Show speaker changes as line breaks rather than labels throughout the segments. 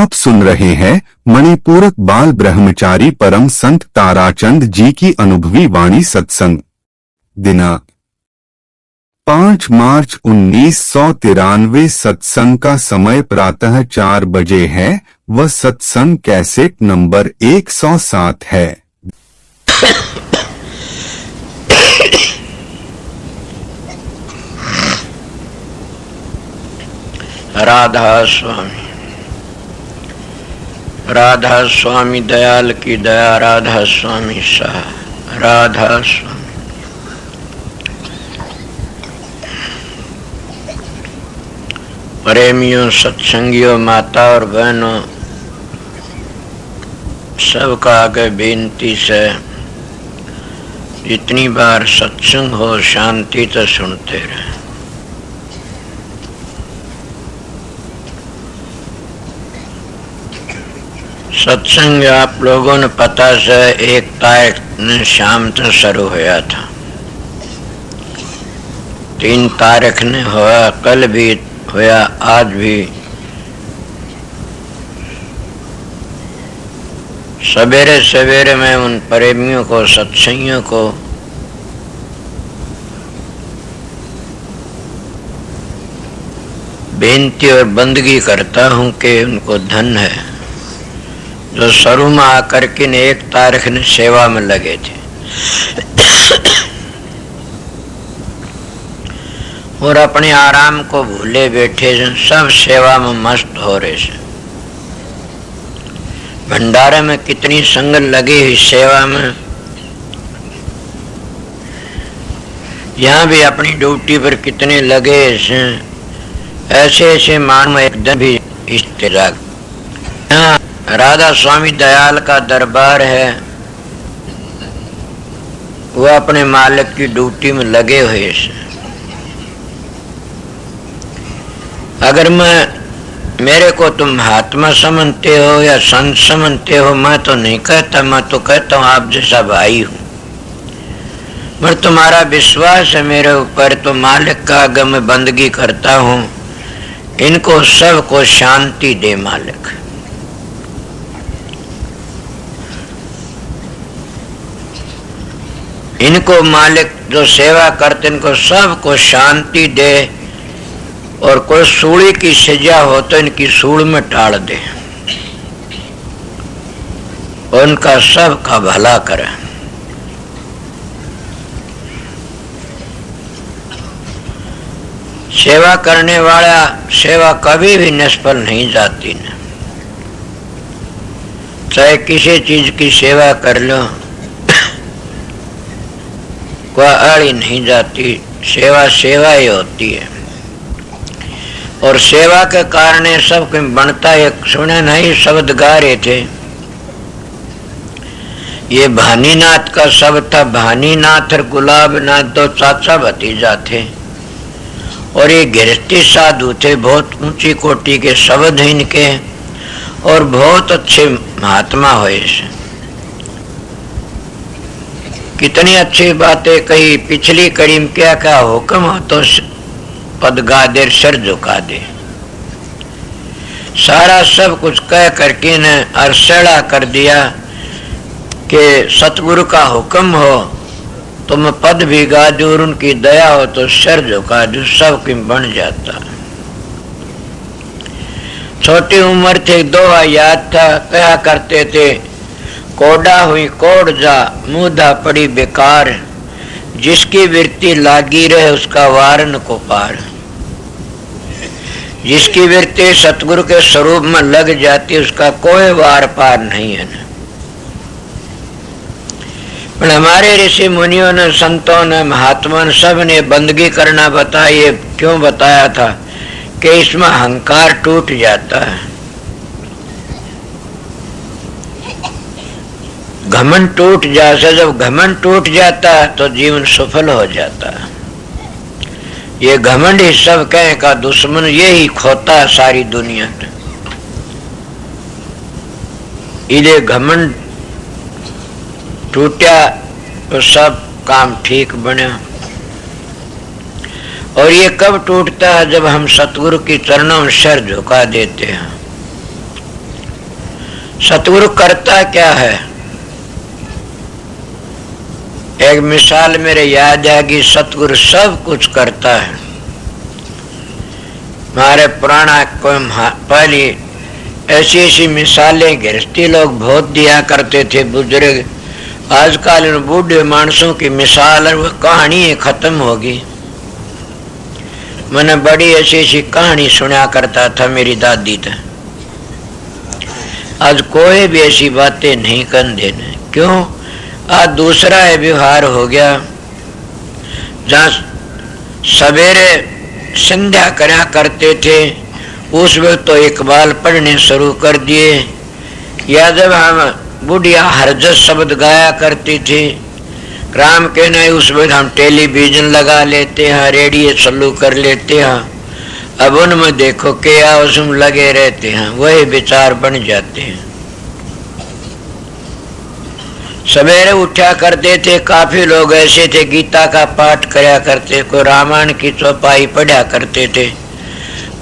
आप सुन रहे हैं मणिपूरक बाल ब्रह्मचारी परम संत ताराचंद जी की अनुभवी वाणी सत्संग। दिनांक 5 मार्च 1993। सत्संग का समय प्रातः 4 बजे है व सत्संग कैसेट नंबर 107 है।
राधा स्वामी दयाल की दया, राधा स्वामी शाह, राधा स्वामी। प्रेमियों, सत्संगियों, माता और बहनों, सबका आगे बेनती से जितनी बार सत्संग हो शांति तो सुनते रहे। सत्संग आप लोगों ने पता से 1 तारीख ने शाम तो शुरू होया था, 3 तारीख ने हुआ, कल भी होया, आज भी। सवेरे सवेरे मैं उन प्रेमियों को, सत्संगियों को बेनती और बंदगी करता हूं कि उनको धन है जो शुरू में आकर के 1 तारीख ने सेवा में लगे थे और अपने आराम को भूले बैठे, सब सेवा में मस्त हो रहे हैं। भंडारे में कितनी संगत लगी हुई सेवा में, यहाँ भी अपनी ड्यूटी पर कितने लगे हैं। ऐसे ऐसे मान एक दिन भी इस्तेराग। यहाँ राधा स्वामी दयाल का दरबार है, वो अपने मालिक की ड्यूटी में लगे हुए हैं। अगर मेरे को तुम महात्मा समझते हो या संत समझते हो, मैं तो नहीं कहता, मैं तो कहता हूँ आप जैसा भाई हूँ। पर तुम्हारा विश्वास है मेरे ऊपर, तो मालिक का आगे मैं बंदगी करता हूँ। इनको सबको शांति दे मालिक। इनको मालिक जो सेवा करते इनको सबको शांति दे, और कोई सूली की सजा हो तो इनकी सूल में टाल दे, और उनका सबका भला करे। सेवा करने वाला सेवा कभी भी निष्फल नहीं जाती न। चाहे किसी चीज की सेवा कर लो, कोई अड़ी नहीं जाती। सेवा सेवा ही होती है, और सेवा के कारण सब कुछ बनता है। सुने नहीं शब्द गा रहे थे, ये भानीनाथ का शब्द था। भानीनाथ और गुलाबनाथ 2 चाचा भतीजा थे, और ये गृहस्थी साधु थे, बहुत ऊंची कोटि के शब्द हैं इनके, और बहुत अच्छे महात्मा हुए। कितनी अच्छी बातें कही। पिछली कड़ी में क्या क्या हुक्म हो तो पद गा दे, सर झुका दे, सारा सब कुछ कह करके ने अर्शड़ा कर दिया कि सतगुरु का हुक्म हो तो मैं पद भी गा दूं, और उनकी दया हो तो सर झुका दूं, सब कुछ बन जाता। छोटी उम्र थे, दोहा याद था, कहा करते थे, कोडा हुई कोड जा, मुदा पड़ी बेकार, जिसकी वृत्ति लागी रहे उसका वारन को पार। जिसकी वृत्ति सतगुरु के स्वरूप में लग जाती उसका कोई वार पार नहीं है। पर हमारे ऋषि मुनियों ने, संतों ने, महात्मा ने, सब ने बंदगी करना बताया। ये क्यों बताया था कि इसमें अहंकार टूट जाता है, घमंड टूट जाता। जब घमंड टूट जाता है तो जीवन सफल हो जाता है। ये घमंड ही सब कहे का दुश्मन, यही खोता है सारी दुनिया में। इधे घमंड टूटा तो सब काम ठीक बने। और ये कब टूटता है? जब हम सतगुरु की चरणों में सर झुका देते हैं। सतगुरु करता क्या है? एक मिसाल मेरे याद है कि सतगुरु सब कुछ करता है। हमारे पुराना पहली ऐसी ऐसी मिसालें गृहस्थी लोग बहुत दिया करते थे बुजुर्ग। आजकल इन बूढ़े मानसों की मिसाल और वह कहानी खत्म होगी। मैंने बड़ी ऐसी ऐसी कहानी सुना करता था मेरी दादी था। आज कोई भी ऐसी बातें नहीं कर देने। क्यों? आज दूसरा है व्यवहार हो गया। जहाँ सवेरे संध्या करा करते थे उस वक्त तो इकबाल पढ़ने शुरू कर दिए, या जब हम बुढ़िया हरजस शब्द गाया करती थी राम के नहीं उस वक्त हम टेलीविजन लगा लेते हैं, रेडियो चालू कर लेते हैं। अब उनमें देखो क्या उसमें लगे रहते हैं, वही विचार बन जाते हैं। सवेरे उठा करते थे, काफी लोग ऐसे थे गीता का पाठ करया करते, कोई रामायण की चौपाई पढ़ा करते थे।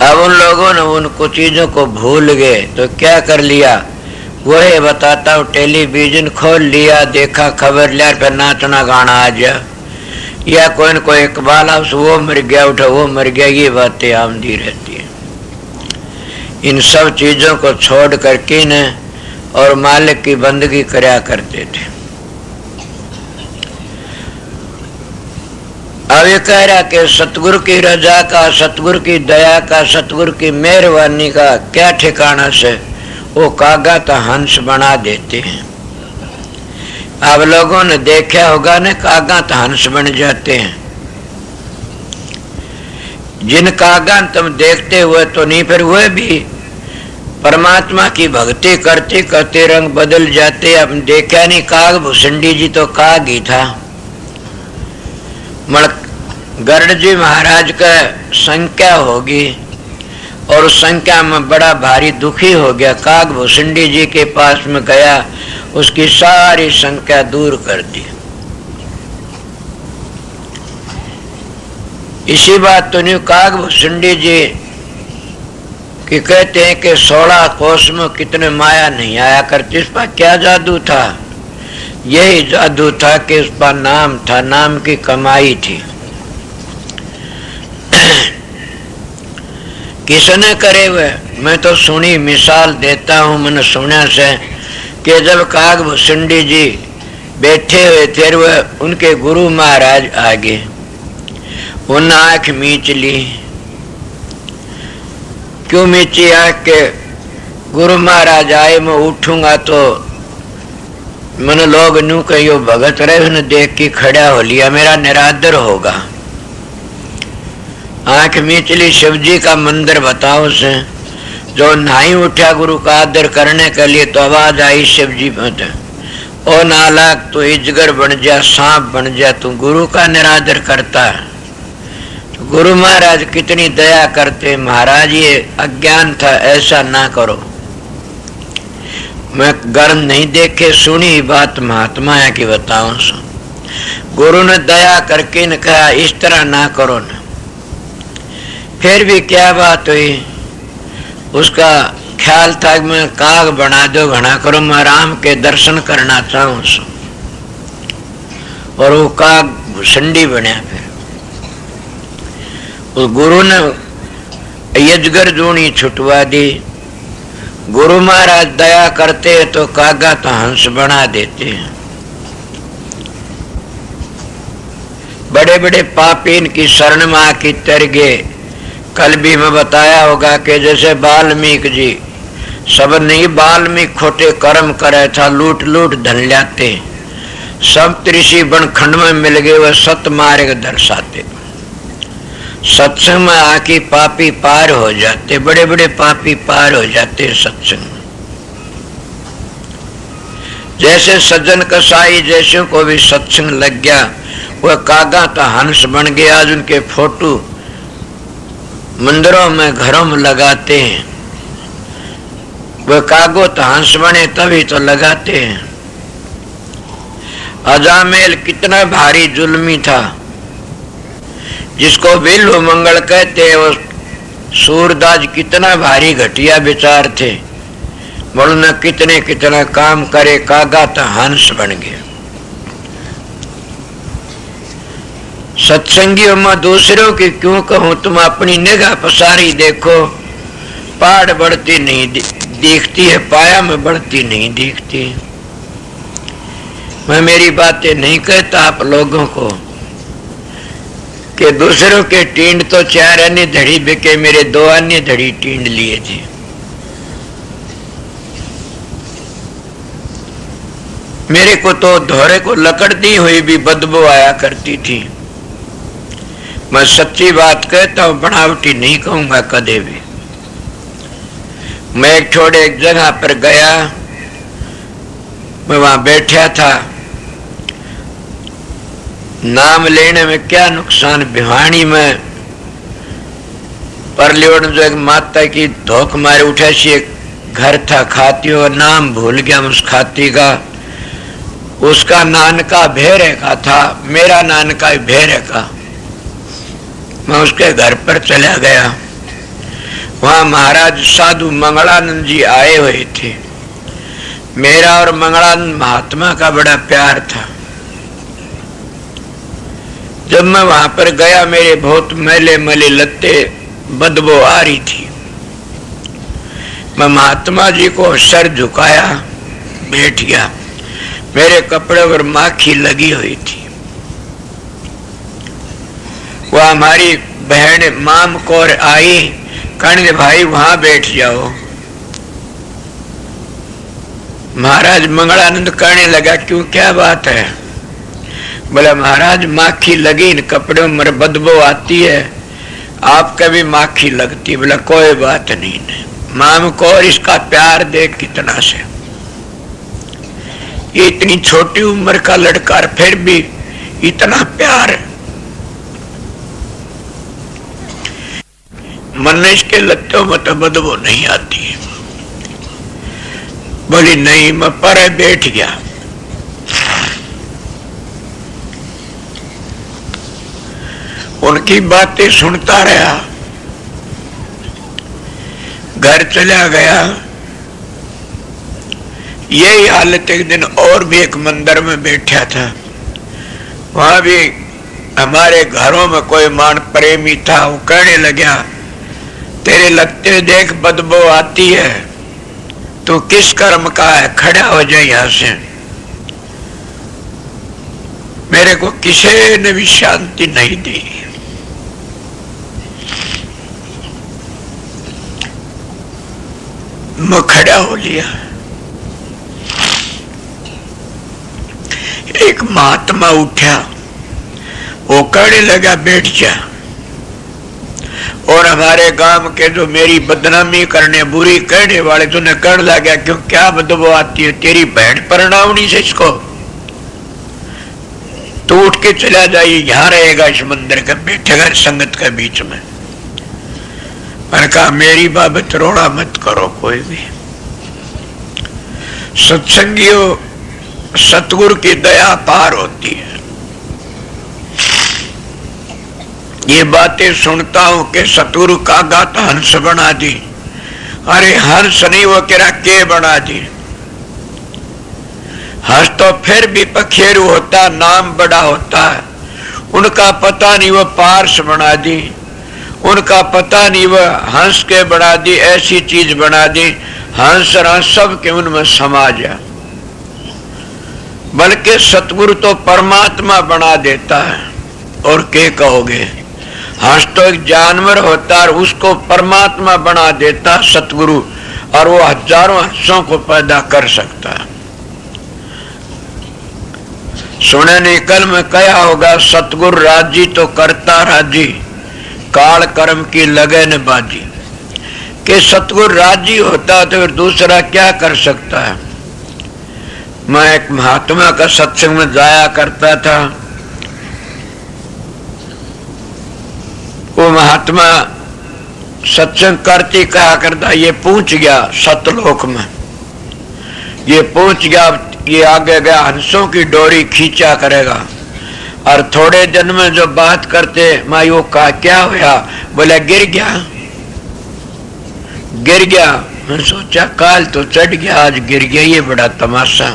अब उन लोगों ने उन कुछ चीजों को भूल गए तो क्या कर लिया, वही बताता हूँ। टेलीविजन खोल लिया, देखा खबर लिया, फिर नाचना गाना आ गया, या कोई न कोई इकबाल हाउस वो मर गया उठा वो मर गया, ये बातें आमदी रहती है। इन सब चीजों को छोड़ कर किन और मालिक की बंदगी करया करते थे। अब ये कह रहा कि सतगुरु की रजा का, सतगुरु की दया का, सतगुरु की मेहरबानी का क्या ठिकाना से वो कागा तो हंस बना देते हैं। आप लोगों ने देखा होगा ना, कागा तो हंस बन जाते हैं। जिन कागा तुम देखते हुए तो नहीं, फिर वह भी परमात्मा की भक्ति करते करते रंग बदल जाते। अब देखा नहीं, काग भुसंडी जी तो काग ही था। गरुड़ जी महाराज का संख्या होगी और उस संख्या में बड़ा भारी दुखी हो गया। काग भुसंडी जी के पास में गया, उसकी सारी संख्या दूर कर दी। इसी बात तो नहीं, काग भुसंडी जी कि कहते हैं कि 16 कोस में कितने माया नहीं आया करती। इस पर क्या जादू था? यही जादू था कि इस पर नाम था, नाम की कमाई थी। किसने करे हुए? मैं तो सुनी मिसाल देता हूँ, मैंने सुना से कि जब काग भुसंडी जी बैठे हुए थे, वह उनके गुरु महाराज आगे, उन आंख मीच ली। क्यों मीची आंख के? गुरु महाराज आए, मैं उठूंगा तो मन लोग नू कहियो भगत रहे, उन्हें देख के खड़ा हो लिया, मेरा निरादर होगा। आंख मीचली, शिव जी का मंदिर बताओ से, जो नहीं उठा गुरु का आदर करने के लिए तो आवाज आई शिव जी पे, ओ नालायक तू इजगर बन जा, सांप बन जा, तू गुरु का निरादर करता है। तो गुरु महाराज कितनी दया करते, महाराज ये अज्ञान था, ऐसा ना करो। मैं गर्म नहीं देखे सुनी बात महात्मा है कि बताऊं सो। गुरु ने दया करके न कहा इस तरह ना करो ना। फिर भी क्या बात हुई, उसका ख्याल था कि मैं काग बना दो, घना करो, मैं राम के दर्शन करना चाहूं सो। और वो काग भुसंडी बना। फिर उस गुरु ने यजगर जूनी छुटवा दी। गुरु महाराज दया करते हैं तो कागा तो हंस बना देते हैं। बड़े बड़े पापी इनकी शरण में आके तर गए। कल भी मैं बताया होगा कि जैसे वाल्मीकि जी, सब नहीं वाल्मीकि खोटे कर्म करे था, लूट लूट धन लाते, सब ऋषि बनखंड में मिल गए, वह सत मार्ग दर्शाते। सत्संग में आके पापी पार हो जाते, बड़े बड़े पापी पार हो जाते सत्संग में। जैसे सज्जन कसाई जैसे को भी सत्संग लग गया, वह कागा तो हंस बन गया। आज उनके फोटो मंदिरों में घरों में लगाते हैं। वह कागो तो हंस बने तभी तो लगाते हैं। अजामेल कितना भारी जुल्मी था, जिसको बिल्व मंगल कहते हैं। वो सूरदास कितना भारी घटिया विचार थे, बोलना कितने कितना काम करे कागा तो हंस बन गया। सत्संगियों में दूसरों की क्यों कहूं, तुम अपनी निगाह पसारी देखो, पहाड़ बढ़ती नहीं दिखती है, पाया में बढ़ती नहीं दिखती। मैं मेरी बातें नहीं कहता आप लोगों को कि दूसरों के टींड तो 4 अन्य धड़ी बिके, मेरे 2 अन्य धड़ी टींड लिए थे। मेरे को तो धोरे को लकड़ दी हुई भी बदबू आया करती थी। मैं सच्ची बात कहता हूं, बनावटी नहीं कहूंगा कदे भी। मैं एक छोड़े एक जगह पर गया, मैं वहां बैठा था, नाम लेने में क्या नुकसान। भिवानी में परलियोड़ जो एक माता की धोख मारे उठा सी एक घर था, खाती हो नाम भूल गया उस खाती का। उसका नानका भेरे का था, मेरा नानका भेरे का। मैं उसके घर पर चला गया, वहां महाराज साधु मंगलानंद जी आए हुए थे। मेरा और मंगलानंद महात्मा का बड़ा प्यार था। जब मैं वहां पर गया, मेरे बहुत मैले मैले लत्ते बदबू आ रही थी। मैं महात्मा जी को सर झुकाया, बैठ गया। मेरे कपड़े पर माखी लगी हुई थी। वह हमारी बहन माम कौर आई, कहने भाई वहां बैठ जाओ। महाराज मंगलानंद कहने लगा, क्यों क्या बात है? बोला महाराज माखी लगी, इन कपड़ों में बदबू आती है, आपका भी माखी लगती। बोला कोई बात नहीं, माम को और इसका प्यार देख कितना से। ये इतनी छोटी उम्र का लड़का फिर भी इतना प्यार। मनुष्य के लत्तों में तो बदबू नहीं आती है। बोली नहीं, मैं पर बैठ गया। उनकी बातें सुनता रहा, घर चला गया। यही हालत एक दिन और भी एक मंदिर में बैठा था। वहां भी हमारे घरों में कोई मान प्रेमी था। वो कहने लगा, तेरे लगते देख बदबू आती है, तू किस कर्म का है, खड़ा हो जाए यहां से। मेरे को किसी ने भी शांति नहीं दी। मैं खड़ा हो लिया। एक महात्मा उठा, वो कहने लगा बैठ जा। और हमारे गांव के जो मेरी बदनामी करने बुरी कहने वाले तो ने कहने लगा, क्यों क्या बदबू आती है, तेरी बहन परनावनी से इसको, तू उठ के चला जाइए, यहां रहेगा इस मंदिर का, बैठेगा संगत के बीच में। मैंने कहा मेरी बाबत रोड़ा मत करो कोई भी। सत्संगियों, सतगुरु की दया पार होती है। ये बातें सुनता हूं कि सतगुरु का गाता हंस बना दी। अरे हंस नहीं, वो केरा के बना दी। हंस तो फिर भी पखेरु होता, नाम बड़ा होता है। उनका पता नहीं वो पार्स बना दी, उनका पता नहीं वह हंस के बना दी, ऐसी चीज बना दी हंस रंस सब के उनमें समा जा। बल्कि सतगुरु तो परमात्मा बना देता है। और क्या कहोगे, हंस तो एक जानवर होता है, उसको परमात्मा बना देता सतगुरु, और वो हजारों हंसों को पैदा कर सकता है। सुने ने कल में कहा होगा, सतगुरु राजी तो करता राजी, काल कर्म की लगन बाजी। कि सतगुरु राजी होता तो फिर दूसरा क्या कर सकता है। मैं एक महात्मा का सत्संग में जाया करता था। वो महात्मा सत्संग करते कहा करता, ये पहुंच गया सतलोक में, ये पहुंच गया, ये आगे गया हंसों की डोरी खींचा करेगा। और थोड़े दिन में जो बात करते, मैं यो कहा क्या हुआ, बोला गिर गया, गिर गया। मैं सोचा काल तो चढ़ गया, आज गिर गया, ये बड़ा तमाशा।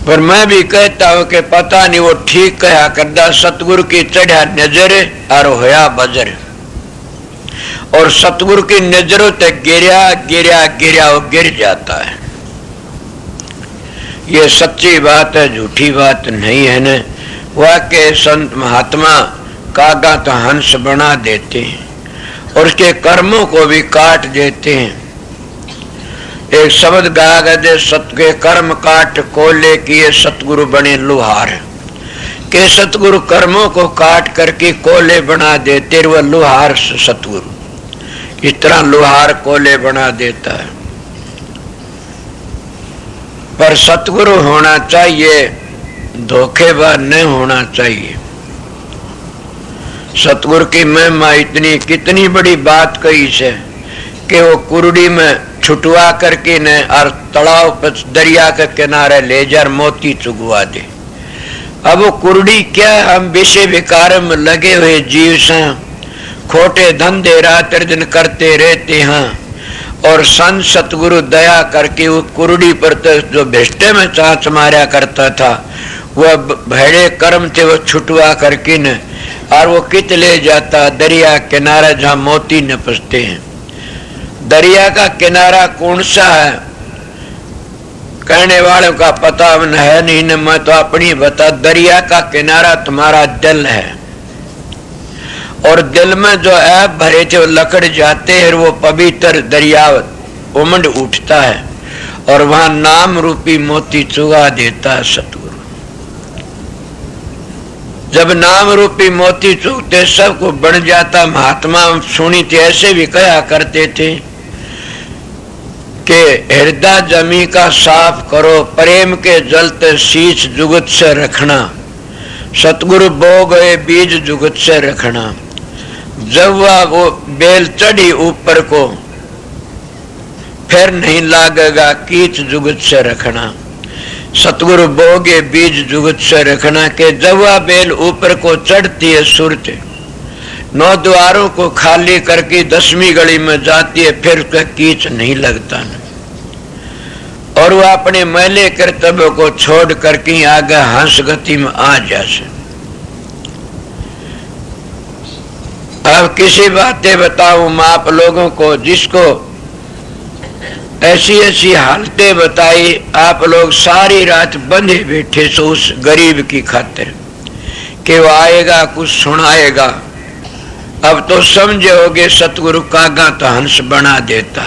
पर मैं भी कहता हूं कि पता नहीं वो ठीक कहा करदा, सतगुरु की चढ़ा नजर और होया बजर, और सतगुरु की नजरों तक गिरा गिरा गिरा वो गिर जाता है। ये सच्ची बात है, झूठी बात नहीं है न। वाकई संत महात्मा कागा तो हंस बना देते हैं और उसके कर्मों को भी काट देते हैं। एक शब्द गाया गया, सत के कर्म काट कोले किए सतगुरु बने लुहार, के सतगुरु कर्मों को काट करके कोले बना देते, वह लुहार सतगुरु इस तरह लुहार कोले बना देता है। पर सतगुरु होना चाहिए, धोखेबाज नहीं होना चाहिए। सतगुरु की महिमा इतनी कितनी बड़ी बात कही से कि वो कुरडी में छुटवा करके न और तालाब पर दरिया के किनारे ले जा मोती चुगवा दे। अब वो कुरडी क्या, हम विषय विकार में लगे हुए जीव से खोटे धंधे रात दिन करते रहते हैं, और संत सतगुरु दया करके वो कुरडी पर जो भेष्टे में चांच मारा करता था, वह भेड़े कर्म थे वो छुटवा करके न और वो कित ले जाता दरिया किनारा जहाँ मोती नपसते हैं। दरिया का किनारा कौन सा है कहने वालों का पता है नहीं न, मैं तो अपनी बता। दरिया का किनारा तुम्हारा दिल है, और दिल में जो ऐप भरे थे वो लकड़ जाते हैं, वो पवित्र दरिया उमड़ उठता है और वहां नाम रूपी मोती चुगा देता है सतगुरु। जब नाम रूपी मोती चुगते सबको बन जाता। महात्मा सुनी थी, ऐसे भी कहा करते थे कि हृदय जमी का साफ करो, प्रेम के जलते शीश जुगत से रखना, सतगुरु बो गए बीज जुगत से रखना। जब वह वो बेल चढ़ी ऊपर को फिर नहीं लागेगा, कीच जुगत से रखना। सतगुरु बोगे बीज जुगत से रखना के जब वह बेल ऊपर को चढ़ती है सुरत, 9 द्वारों को खाली करके 10वीं गली में जाती है, फिर उसका कीच नहीं लगता न। और वह अपने मैले कर्तव्य को छोड़ करके आगे हंस गति में आ जाए। अब किसी बातें बताऊं मैं आप लोगों को, जिसको ऐसी ऐसी हालतें बताई, आप लोग सारी रात बंधे बैठे सो उस गरीब की खातिर कि वो आएगा कुछ सुनाएगा। अब तो समझोगे सतगुरु कागा तो हंस बना देता।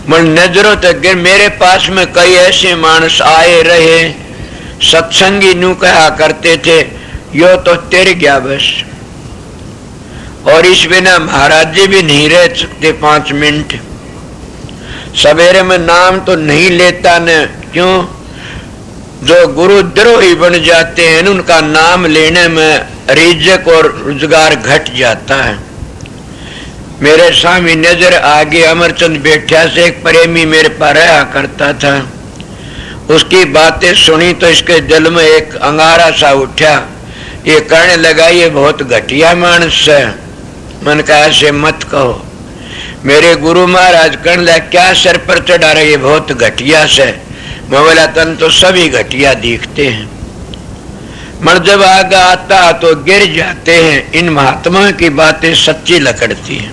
मन नजरों तक गिर। मेरे पास में कई ऐसे मानस आए रहे, सत्संगी नू कहा करते थे यो तो तेरे गया बस, और इस बिना महाराज जी भी नहीं रह सकते 5 मिनट। सवेरे में नाम तो नहीं लेता न, क्यों? जो गुरुद्रोही बन जाते हैं उनका नाम लेने में रिजक और रोजगार घट जाता है। मेरे सामने नजर आगे अमरचंद बैठा से एक प्रेमी मेरे पास रहा करता था। उसकी बातें सुनी तो इसके दिल में एक अंगारा सा उठा। ये कहने लगा ये बहुत घटिया मानस है। मन का ऐसे मत कहो। मेरे गुरु महाराज कहने लगा क्या सर पर चढ़ा रहे, ये बहुत घटिया से। मैं बोला तन तो सभी घटिया दिखते हैं, मर जब आगे आता तो गिर जाते हैं। इन महात्मा की बातें सच्ची लकड़ती हैं।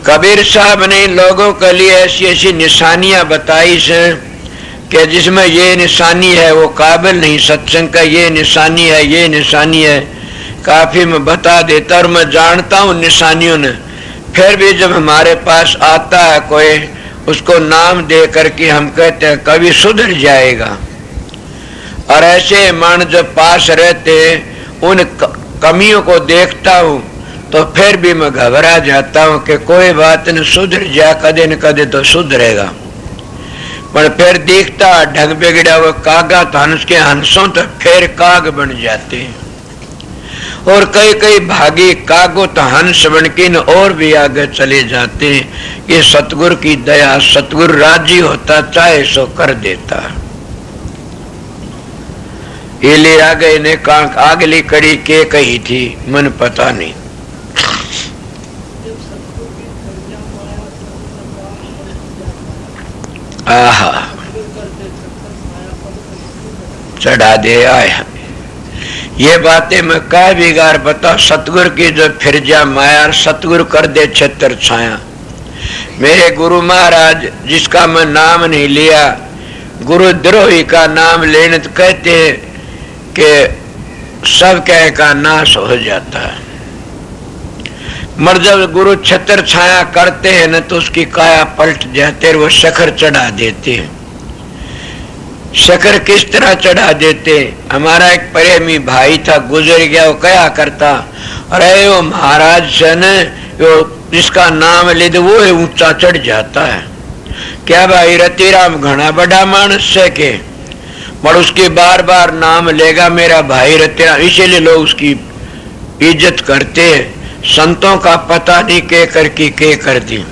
कबीर साहब ने लोगों के लिए ऐसी ऐसी निशानियां बताई से कि जिसमें ये निशानी है वो काबिल नहीं सत्संग का, ये निशानी है, ये निशानी है। काफी मैं बता देता और मैं जानता हूँ निशानियों ने। फिर भी जब हमारे पास आता है कोई, उसको नाम दे करके हम कहते हैं कभी सुधर जाएगा। और ऐसे मान जब पास रहते उन कमियों को देखता हूँ तो फिर भी मैं घबरा जाता हूँ कि कोई बात न सुधर जा, कदे न कदे तो सुधरेगा। पर फिर दिखता ढंग बिगड़ा हुआ कागा तो हंस के हंसों तो फिर काग बन जाते हैं। और कई कई भागी कागो तो हंस बन के न और भी आगे चले जाते हैं। ये सतगुरु की दया, सतगुरु राजी होता चाहे सो कर देता। ये ले आ गए ने अगली कड़ी के कही थी मन पता नहीं। आहा चढ़ा दे आया। ये बातें मैं कह बिगार बता सतगुरु की जो फिर जा माया, सतगुरु कर दे छत्र छाया। मेरे गुरु महाराज जिसका मैं नाम नहीं लिया, गुरु द्रोही का नाम लेने तो कहते कि सब कह का नाश हो जाता है। मर जब गुरु छत्र छाया करते हैं न तो उसकी काया पलट जाते और वो शकर चढ़ा देते हैं। शकर किस तरह चढ़ा देते? हमारा एक प्रेमी भाई था, गुजर गया। वो क्या करता, अरे वो महाराज से न जिसका नाम ले दे वो ऊंचा चढ़ जाता है। क्या भाई रतिराम घना बड़ा मानस से के पर उसके बार बार नाम लेगा मेरा भाई रतिराम, इसीलिए लोग उसकी इज्जत करते हैं। संतों का पता नहीं के कर दी।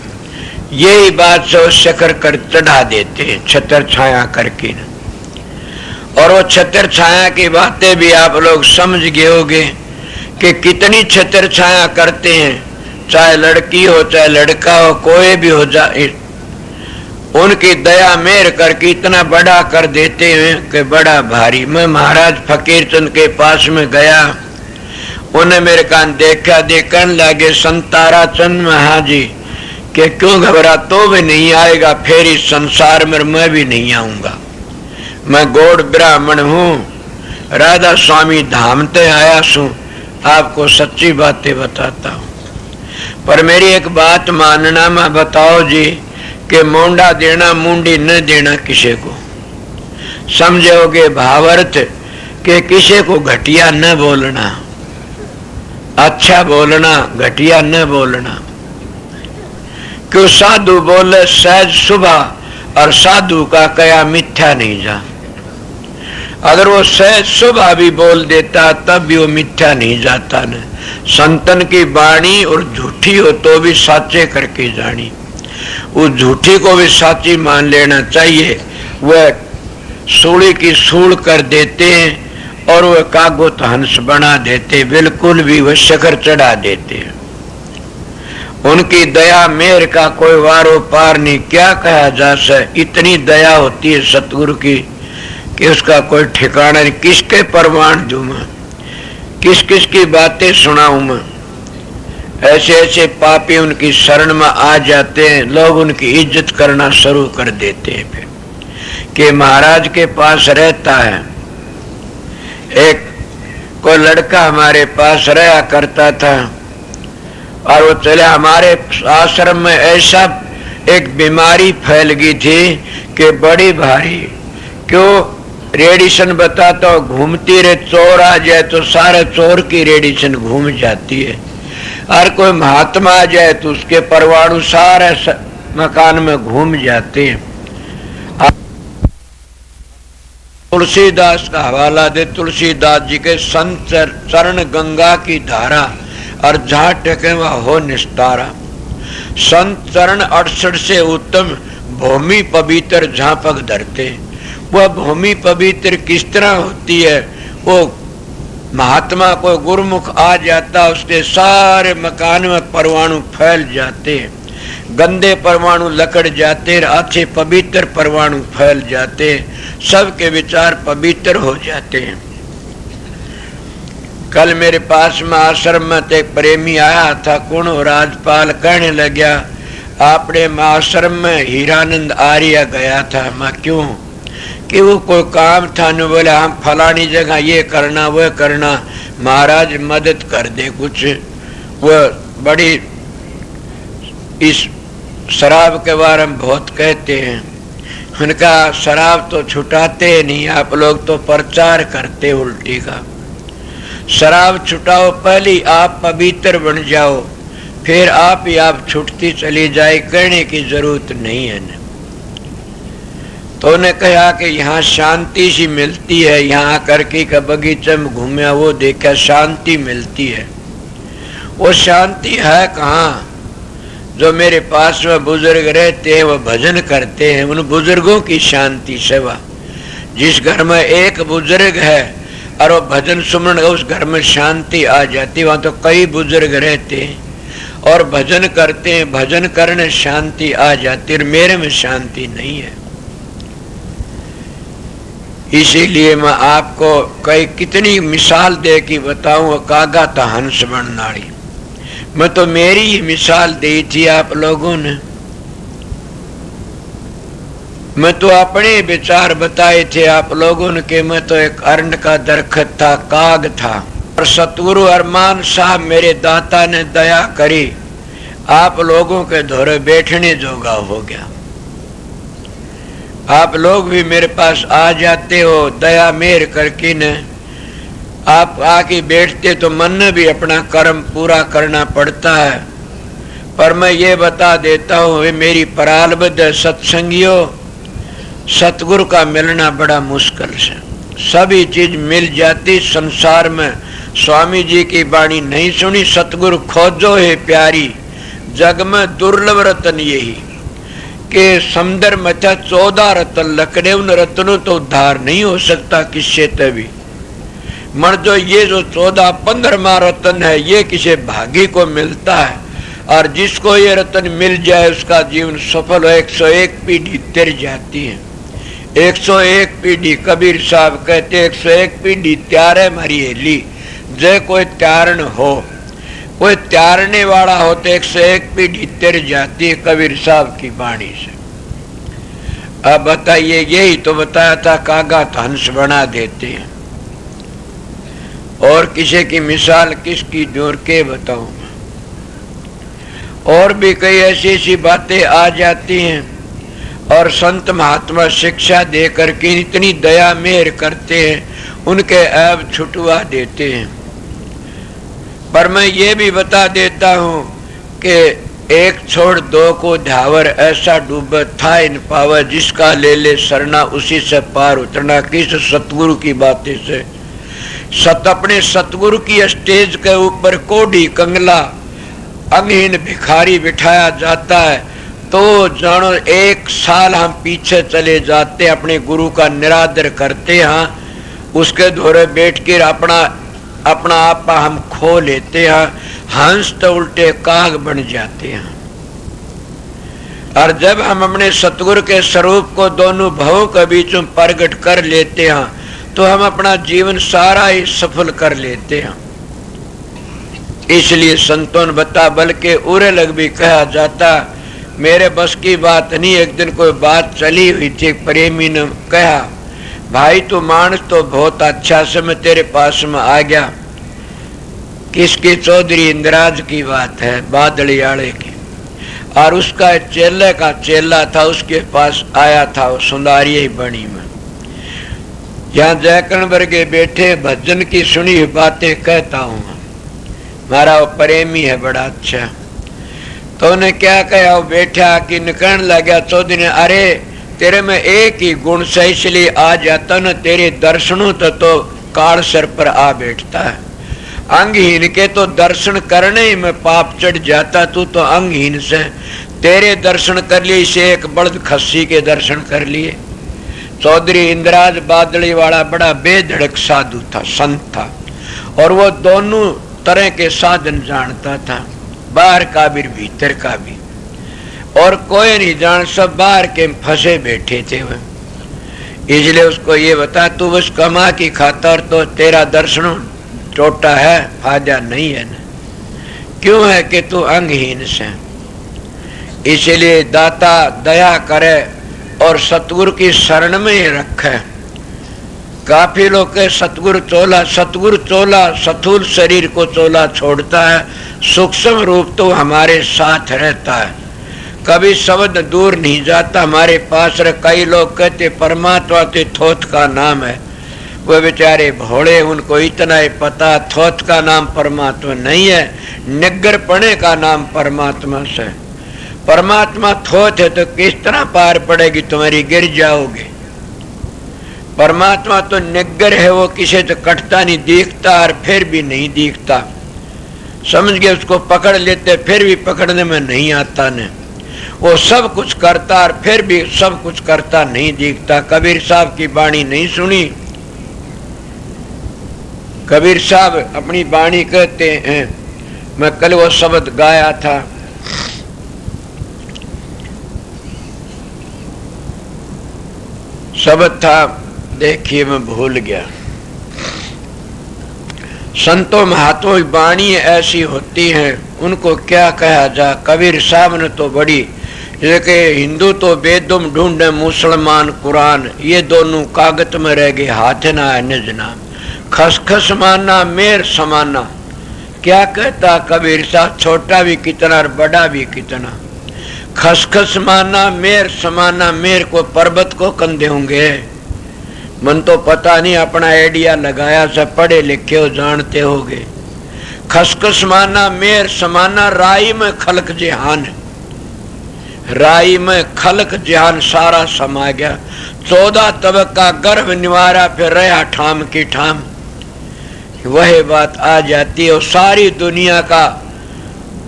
यही बात से वो शकर कर चढ़ा देते हैं छत्र छाया करके। और वो छत्र छाया की बातें भी आप लोग समझ गए होंगे कि कितनी छत्र छाया करते हैं, चाहे लड़की हो चाहे लड़का हो, कोई भी हो जाए, उनकी दया मेहर करके इतना बड़ा कर देते हैं कि बड़ा भारी। मैं महाराज फकीर चंद के पास में गया, उन्हें मेरे कान देखा, देखने लगे संतारा चंद महाजी कि क्यों घबरा, तो भी नहीं आएगा फिर इस संसार में, मैं भी नहीं आऊंगा। मैं गौड़ ब्राह्मण हूँ, राधा स्वामी धाम ते आया सू, आपको सच्ची बातें बताता हूँ। पर मेरी एक बात मानना, मैं बताओ जी कि मोंडा देना मुंडी न देना किसी को, समझोगे भावार्थ कि किसी को घटिया न बोलना, अच्छा बोलना, घटिया न बोलना। क्यों साधु बोले सहज सुबह और साधु का कया मिथ्या नहीं जा। अगर वो सहज सुबह भी बोल देता तब भी वो मिथ्या नहीं जाता न। संतन की वाणी और झूठी हो तो भी साचे करके जानी, उस झूठी को भी साची मान लेना चाहिए। वह सूली की सूल कर देते हैं और वह कागुत हंस बना देते, बिल्कुल भी वह शकर चढ़ा देते हैं। उनकी दया मेहर का कोई वारो पार नहीं, क्या कहा जा सके। इतनी दया होती है सतगुरु की कि उसका कोई ठिकाना नहीं। किसके प्रमाण दूं मैं, किस किस की बातें सुनाऊं मैं। ऐसे ऐसे पापी उनकी शरण में आ जाते हैं, लोग उनकी इज्जत करना शुरू कर देते हैं। फिर कि महाराज के पास रहता है एक कोई लड़का, हमारे पास रहा करता था और वो चले। हमारे आश्रम में ऐसा एक बीमारी फैल गई थी कि बड़ी भारी, क्यों रेडिएशन बताता हो, घूमती रहे, चोर आ जाए तो सारे चोर की रेडिएशन घूम जाती है। और कोई महात्मा आ जाए तो उसके परमाणु सारे मकान में घूम जाते हैं। तुलसीदास का हवाला दे, तुलसीदास जी के संत चरण गंगा की धारा और जहाँ टके वह हो निस्तारा। संत चरण 68 से उत्तम भूमि पवित्र जहाँ पग धरते। वह भूमि पवित्र किस तरह होती है? वो महात्मा को गुरुमुख आ जाता, उसके सारे मकान में परमाणु फैल जाते, गंदे परमाणु लकड़ जाते, अच्छे पवित्र परमाणु फैल जाते, सबके विचार पवित्र हो जाते हैं। कल मेरे पास में आश्रम में एक प्रेमी आया था, कौन राजपाल, कहने लगा आपने आश्रम में हीरानंद आर्य गया था। मैं क्यों? कि वो कोई काम था, न बोले हम फलानी जगह ये करना वह करना, महाराज मदद कर दे कुछ। वह बड़ी इस शराब के बारे में बहुत कहते हैं, उनका शराब तो छुटाते नहीं, आप लोग तो प्रचार करते उल्टी का। शराब छुटाओ, पहले आप पवित्र बन जाओ, फिर आप ही आप छूटती चली जाए, कहने की जरूरत नहीं है न। तो उन्हें कहा कि यहाँ शांति सी मिलती है, यहाँ आकर के का बगीचे में घूमया, वो देखा शांति मिलती है। वो शांति है कहाँ? जो मेरे पास में बुजुर्ग रहते हैं, वो भजन करते हैं, उन बुजुर्गों की शांति सेवा। जिस घर में एक बुजुर्ग है और वो भजन सुमरण, उस घर में शांति आ जाती। वहाँ तो कई बुजुर्ग रहते हैं और भजन करते हैं, भजन करने शांति आ जाती है, और मेरे में शांति नहीं है। इसीलिए मैं आपको कई कितनी मिसाल दे के बताऊं, कागा था हंस बननाड़ी। मैं तो मेरी ही मिसाल दी थी आप लोगों ने, मैं तो अपने विचार बताए थे आप लोगों ने कि मैं तो एक अरंड का दरख्त था, काग था। और सतगुरु अरमान साहब मेरे दाता ने दया करी, आप लोगों के धोरे बैठने जोगा हो गया। आप लोग भी मेरे पास आ जाते हो दया मेहर करके न, आप आके बैठते तो मन ने भी अपना कर्म पूरा करना पड़ता है। पर मैं ये बता देता हूँ, वे मेरी परालबद्ध सत्संगियों, सतगुरु का मिलना बड़ा मुश्किल है। सभी चीज मिल जाती संसार में। स्वामी जी की वाणी नहीं सुनी, सतगुरु खोजो है प्यारी, जग में दुर्लभ रतन यही के समुद्र में 14 रतन लकड़े, उन रत्नों तो उद्धार नहीं हो सकता किससे तभी। मर जो ये जो 14-15वां रतन है ये किसी भागी को मिलता है, और जिसको ये रतन मिल जाए उसका जीवन सफल हो। 101 पीढ़ी तिर जाती है, 101 पीढ़ी। कबीर साहब कहते 101 पीढ़ी त्यारे मरी हेली, जे कोई त्यारण हो, कोई त्यारने वाला हो तो 101 पीढ़ी तिर जाती है, कबीर साहब की वाणी से। अब बताइए, यही तो बताया था कागा तो हंस बना देते हैं। और किसी की मिसाल किसकी दूर के बताऊं। और भी कई ऐसी ऐसी बातें आ जाती हैं, और संत महात्मा शिक्षा दे करके इतनी दया मेहर करते हैं, उनके ऐब छुटवा देते हैं। पर मैं ये भी बता देता हूँ कि एक छोड़ दो को ध्यावर, ऐसा डूबत था इन पावर, जिसका ले ले सरना उसी से पार उतरना। किस सतगुरु की बातें से अपने सतगुरु की स्टेज के ऊपर कोढ़ी कंगला अंगहीन भिखारी बिठाया जाता है तो जानो 1 साल हम पीछे चले जाते, अपने गुरु का निरादर करते हैं, उसके धोरे बैठ कर अपना आपा हम खो लेते हैं। हंस तो उल्टे काग बन जाते हैं। और जब हम अपने सतगुरु के स्वरूप को दोनों भवों के बीच में प्रकट कर लेते हैं तो हम अपना जीवन सारा ही सफल कर लेते हैं। इसलिए संतों ने बता, बल्कि उरे लग भी कहा जाता, मेरे बस की बात नहीं। एक दिन कोई बात चली हुई थी, प्रेमी ने कहा, भाई तू मानस तो बहुत अच्छा से, मैं तेरे पास में आ गया। किसकी? चौधरी इंद्राज की बात है, बादलियाड़े की। और उसका चेले का चेला था, उसके पास आया था, वो सुंदरिया बनी में। यहाँ जयकरण वर्गे बैठे भजन की सुनी हुई बातें कहता हूँ, हमारा वो प्रेमी है बड़ा अच्छा। तो उन्हें क्या कहा, वो बैठा कि निकलने लगा। चौधरी ने, अरे तेरे में एक ही गुण से इसलिए आ जाता न, तेरे दर्शनों तो काल सर पर आ बैठता है। अंगहीन के तो दर्शन करने ही में पाप चढ़ जाता, तू तो अंगहीन से तेरे दर्शन कर लिए, इसे एक बड़द खस्सी के दर्शन कर लिए। चौधरी इंद्राज बादली वाला बड़ा बेधड़क साधु था, संत था, और वो दोनों तरह के साधन जानता था, बाहर का भी भीतर का भी। और कोई नहीं जान, सब बाहर के फंसे बैठे थे वह। इसलिए उसको ये बता, तू बस कमा की खातर तो तेरा दर्शन टोटा है, फायदा नहीं है ना। क्यों है कि तू अंगहीन से। इसलिए दाता दया करे और सतगुरु की शरण में ही रखे। काफी लोग के सतगुरु चोला सथूल शरीर को चोला छोड़ता है, सूक्ष्म रूप तो हमारे साथ रहता है, कभी शब्द दूर नहीं जाता, हमारे पास रह। कई लोग कहते परमात्मा तो थोथ का नाम है, वो बेचारे भोले, उनको इतना ही पता थोथ का नाम परमात्मा नहीं है, निग्गर पने का नाम परमात्मा से। परमात्मा थोथ है तो किस तरह पार पड़ेगी, तुम्हारी गिर जाओगे। परमात्मा तो निग्गर है, वो किसी तो कटता नहीं, दिखता और फिर भी नहीं दिखता। समझ गए, उसको पकड़ लेते फिर भी पकड़ने में नहीं आता ने। वो सब कुछ करता और फिर भी सब कुछ करता नहीं दिखता। कबीर साहब की वाणी नहीं सुनी? कबीर साहब अपनी वाणी कहते हैं, मैं कल वो शब्द गाया था, शब्द था, देखिए मैं भूल गया। संतों महात्मों की वाणी ऐसी होती है, उनको क्या कहा जा। कबीर साहब ने तो बड़ी, जैसे हिंदू तो वेदों में ढूंढे, मुसलमान कुरान, ये दोनों कागज में रह गए, हाथ ना है निज नाम। खसखस माना मेर समाना, क्या कहता कबीर साहब, छोटा भी कितना और बड़ा भी कितना। खसखस माना मेर समाना, मेर को पर्वत को कंधे होंगे। मन तो पता नहीं, अपना आइडिया लगाया से पढ़े लिखे हो, जानते होगे। खसखस माना मेर समाना, राई में खलक जहान, राई में खलक जहान सारा समा गया। 14 तबका गर्भ निवारा, फिर रहा ठाम की ठाम। वही बात आ जाती है। सारी दुनिया का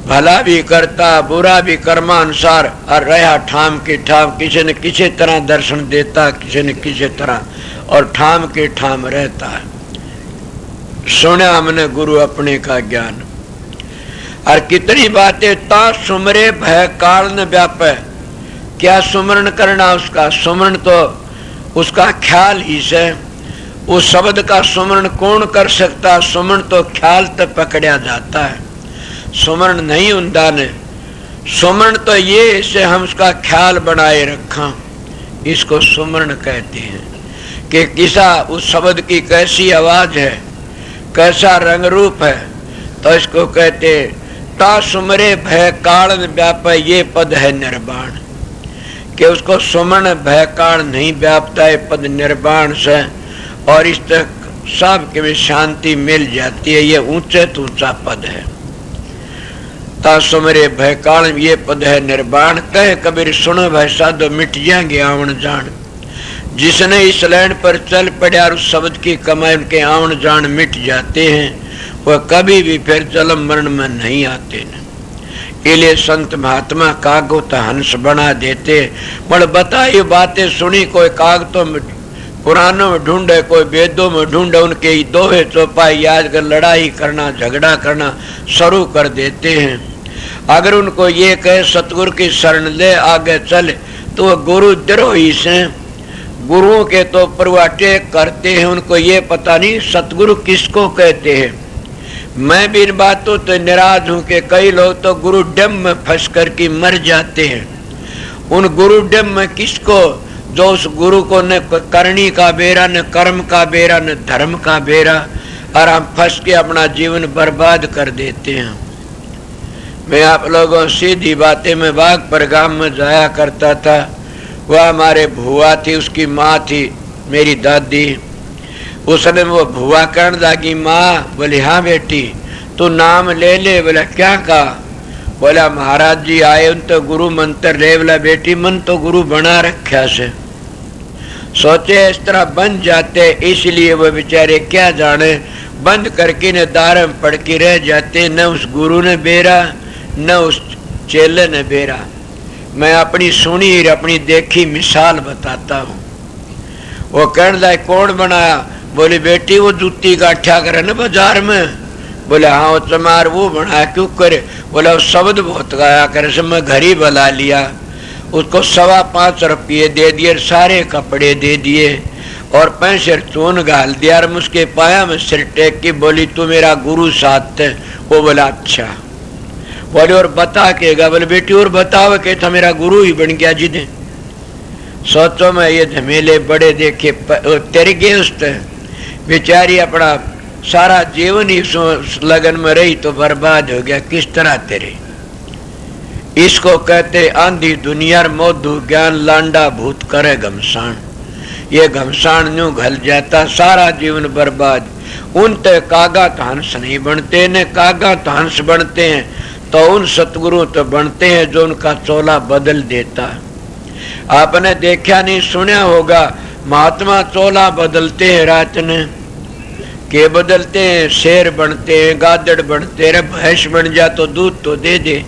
भला भी करता, बुरा भी कर्मानुसार, और रहा ठाम की ठाम। किसी न किसी तरह दर्शन देता, किसी न किसी तरह, और ठाम के ठाम रहता है। सुना हमने गुरु अपने का ज्ञान, और कितनी बातें। ता सुमरे भय काल न व्यापे, क्या सुमरण करना उसका। सुमरण तो उसका ख्याल ही से, उस शब्द का सुमरण कौन कर सकता। सुमरण तो ख्याल तक पकड़ा जाता है, सुमरण नहीं उन्दा ने। सुमरण तो ये इसे हम उसका ख्याल बनाए रखा, इसको सुमरण कहते हैं। कि किसा उस शब्द की कैसी आवाज है, कैसा रंग रूप है, तो इसको कहते ता सुमरे भय काल व्यापे, ये पद है निर्वाण। कि उसको सुमरण भय काल नहीं व्यापता है, पद निर्वाण से, और इस तक सब के में शांति मिल जाती है। ये ऊंचे तो ऊंचा पद है। ता सुमरे भय काल, ये पद है निर्वाण। कहे कबीर सुनो भाई साधो, मिट जाएंगे आवन जान। जिसने इस लाइन पर चल पड़ा और उस शब्द की कमाई, उनके आवन जान मिट जाते हैं, वह कभी भी फिर जन्म मरण में नहीं आते न। इले संत महात्मा कागो तो हंस बना देते। पर बताइए बातें सुनी, कोई कागतों में पुराणों में ढूंढे, कोई वेदों में ढूंढे, उनके दोहे चौपाई याद कर लड़ाई करना, झगड़ा करना शुरू कर देते हैं। अगर उनको ये कहे सतगुरु की शरण ले, आगे चल, तो वह गुरु द्रोही से, गुरुओं के तो परवाटे करते हैं। उनको ये पता नहीं सतगुरु किसको कहते हैं। मैं भी इन बातों तो निराश हूं कि कई लोग तो गुरु डम में फंस कर के मर जाते हैं। उन गुरु डम में किसको, जो उस गुरु को न करनी का बेरा, न कर्म का बेरा, न धर्म का बेरा, और हम फंस के अपना जीवन बर्बाद कर देते हैं। मैं आप लोगों सीधी बातें में बाग पर गांव में जाया करता था। वह हमारे भुआ थी, उसकी माँ थी मेरी दादी। उसने वो भुआ कहने लगी, माँ। बोली हाँ बेटी, तू नाम ले ले। बोला क्या कहा। बोला महाराज जी आए, उन तो गुरु मंत्र ले। बोला बेटी मन तो गुरु बना रखा से, सोचे इस तरह बन जाते, इसलिए वो बेचारे क्या जाने, बंद करके न दार में पड़ के रह जाते। न उस गुरु ने बेरा, न उस चेले ने बेरा। मैं अपनी सुनी और अपनी देखी मिसाल बताता हूँ। वो कहने लगे कौन बनाया। बोली बेटी वो जूती गाठा करे न बाजार में। बोले हाँ वो चमार वो बनाया, क्यों करे। बोला वो शब्द बहुत गाया करे, से मैं घर ही बुला लिया। उसको 5.25 रुपये दे दिए, सारे कपड़े दे दिए, और पैसे चून घाल दिया, और उसके पाया में सिर टेक की बोली तू मेरा गुरु साथ है। वो बोला अच्छा। बोले और बता के गा। बोले बेटी और बताओ के था, मेरा गुरु ही बन गया जिन्हें। सोचो मैं ये झमेले बड़े देखे, तेरे गए उस बेचारी अपना सारा जीवन ही लगन में रही तो बर्बाद हो गया। किस तरह तेरे, इसको कहते आंधी दुनिया मोधु ज्ञान, लांडा भूत करे घमसान। ये घमसान न्यू घल जाता, सारा जीवन बर्बाद। उन ते कागा तो हंस नहीं बनते, न कागा तो हंस बनते हैं, तो उन सतगुरु तो बनते हैं जो उनका चोला बदल देता। आपने देखा नहीं सुना होगा, महात्मा चोला बदलते हैं रात ने, के बदलते हैं, शेर बनते हैं, गादड़ बनते हैं, भैंस बन जा तो दूध तो दे दे।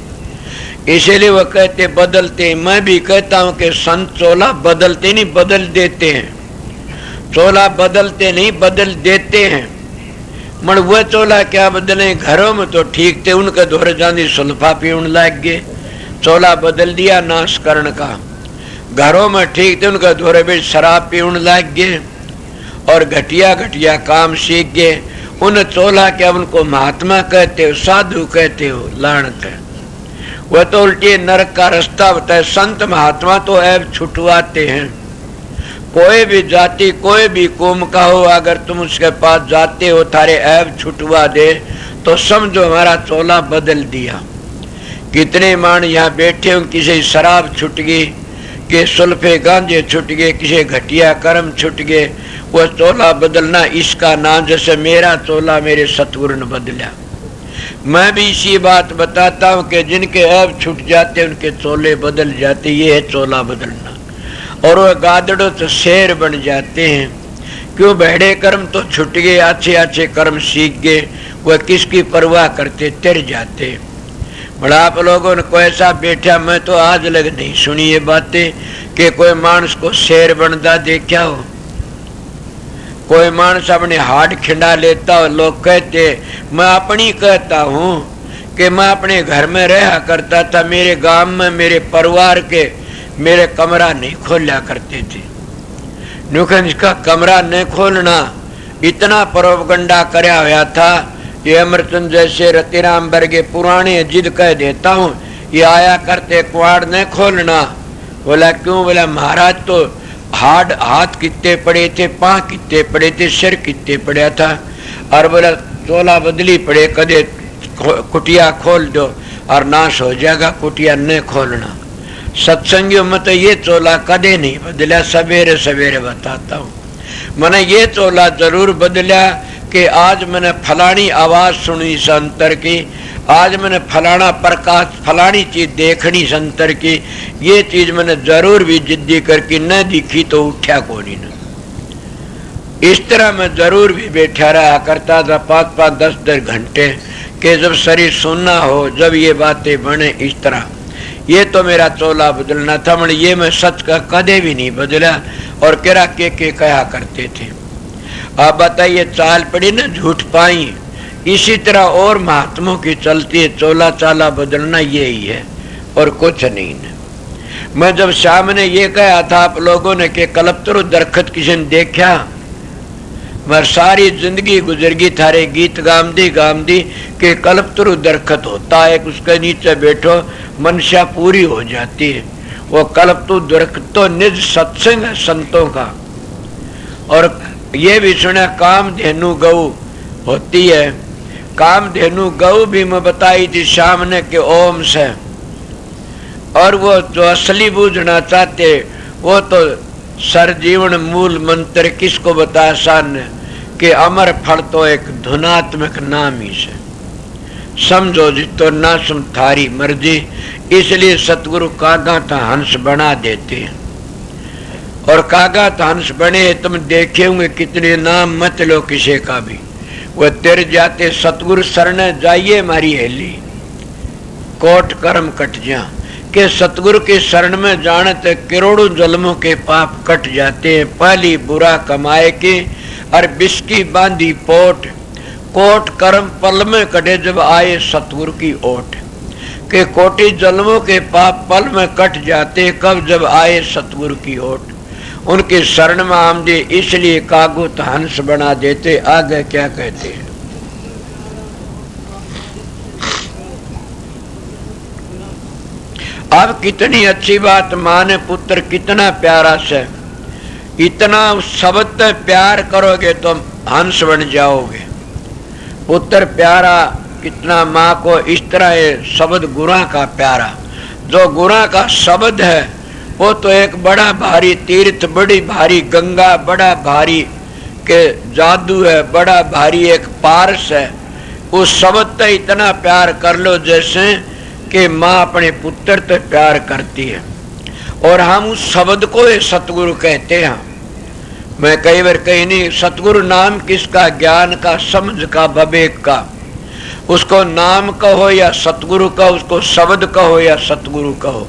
इसीलिए वो कहते बदलते हैं। मैं भी कहता हूँ कि संत चोला बदलते नहीं, बदल देते हैं। चोला बदलते नहीं, बदल देते हैं। मन वह चोला क्या बदले, घरों में तो ठीक थे, उनके दोहरे जानी सुल्फा पीने लग गए, चोला बदल दिया नाश करण का। घरों में ठीक थे, उनके दोहरे भी शराब पीने लग गए, और घटिया घटिया काम सीख गए। उन चोला के उनको महात्मा कहते हो, साधु कहते हो, लानत है। वह तो उल्टी नरक का रास्ता बताए। संत महात्मा तो ऐब छुटवाते हैं। कोई भी जाति कोई भी कौम का हो, अगर तुम उसके पास जाते हो थारे ऐब छुटवा दे तो समझो हमारा चोला बदल दिया। कितने मान यहाँ बैठे हो, किसी शराब छुट गई, कि सुल्फे गांजे छुट गए, किसी घटिया कर्म छुट गए, वह चोला बदलना इसका नाम। जैसे मेरा चोला मेरे सतगुरु ने बदला। मैं भी इसी बात बताता हूँ कि जिनके ऐब छुट जाते उनके चोले बदल जाते। ये है चोला बदलना। और वह गादड़ो तो शेर बन जाते हैं। क्यों? बहड़े कर्म तो छुट गए, अच्छे अच्छे कर्म सीख गए, वह किसकी परवाह करते, तिर जाते। बड़ा आप लोगों ने कोई ऐसा बैठा, मैं तो आज लग नहीं सुनी ये बातें कि कोई मानस को शेर बनता देखा हो, कोई मानस अपने हाथ खिंडा लेता हो। लोग कहते, मैं अपनी कहता हूँ कि मैं अपने घर में रहा करता था, मेरे गांव में मेरे परिवार के मेरे कमरा नहीं खोला करते थे। नुकन इसका कमरा नहीं खोलना इतना प्रोपगंडा कराया हुआ था। ये अमरचंद जैसे रतिराम वर्गे पुराने जिद कह देता हूँ, ये आया करते कुआड़ नहीं खोलना। बोला क्यों? बोला महाराज तो हाथ कितने पड़े थे, पाँव कितने पड़े थे, सिर कितने पड़ा था। और बोला चोला बदली पड़े, कदे कुटिया खोल दो और नाश हो जाएगा, कुटिया नहीं खोलना। सत्संगियों में तो ये चोला कदे नहीं बदला। सवेरे सवेरे बताता हूँ, मैंने ये चोला जरूर बदला कि आज मैंने फलानी आवाज सुनी संतर की, आज मैंने फलाना प्रकाश फलानी चीज देखनी संतर की, ये चीज मैंने जरूर भी जिद्दी करके न दिखी तो उठा कोनी न। इस तरह मैं जरूर भी बैठा रहा करता था 5-5, 10-10 घंटे कि जब शरीर सुनना हो, जब ये बातें बने इस तरह। ये तो मेरा चोला बदलना था। मन ये मैं सच का कदे भी नहीं बदला। और केरा के कहा करते थे। आप बताइए, चाल पड़ी ना झूठ पाई, इसी तरह और महात्मों की चलती है। चोला चाला बदलना यही है और कुछ नहीं है। मैं जब शाम ने ये कहा था आप लोगों ने कि कल्पतरु दरखत किसी ने देखा, मैं सारी जिंदगी गुजर गई थारे गीत गाम दी कि कल्पतरु दरखत होता है, उसके नीचे बैठो मनशा पूरी हो जाती है। वो कल्पतरु दरखत तो निज सत्संग है संतों का। और ये भी सुना कामधेनु गऊ होती है। कामधेनु गऊ भी मैं बताई थी शाम ने के ओम से। और वो जो असली बूझना चाहते वो तो सरजीवन मूल मंत्र किसको बताया सान कि अमर फल तो एक धुनात्मक नाम ही से। समझो जी तो ना सुन थारी मर्जी। इसलिए सतगुरु कागा था हंस बना देते हैं। और कागा था हंस बने, तुम देखे होंगे कितने नाम मत लो किसी का भी, वो तिर जाते। सतगुरु शरण जाइए मारी हेली, कोट कर्म कट जा। के सतगुरु के शरण में जानते करोड़ों जन्मों के पाप कट जाते हैं। पहली बुरा कमाए के और बिस्की बांधी पोट, कोट कर्म पल में कटे जब आए सतगुरु की ओट। के कोटि जन्मों के पाप पल में कट जाते कब जब आए सतगुरु की ओट। उनके शरण में आमदे इसलिए कागो हंस बना देते। आगे क्या कहते हैं? अब कितनी अच्छी बात, माँ ने पुत्र कितना प्यारा से, इतना शब्द प्यार करोगे तो हंस बन जाओगे। पुत्र प्यारा कितना माँ को, इस तरह है शब्द गुरा का प्यारा। जो गुरा का शब्द है वो तो एक बड़ा भारी तीर्थ, बड़ी भारी गंगा, बड़ा भारी के जादू है, बड़ा भारी एक पारस है। उस शब्द तो इतना प्यार कर लो जैसे कि माँ अपने पुत्र तो प्यार करती है। और हम उस शब्द को सतगुरु कहते हैं। मैं कई बार कहीं नहीं, सतगुरु नाम किसका? ज्ञान का, समझ का, विवेक का। उसको नाम कहो या सतगुरु कहो, उसको शब्द कहो या सतगुरु कहो।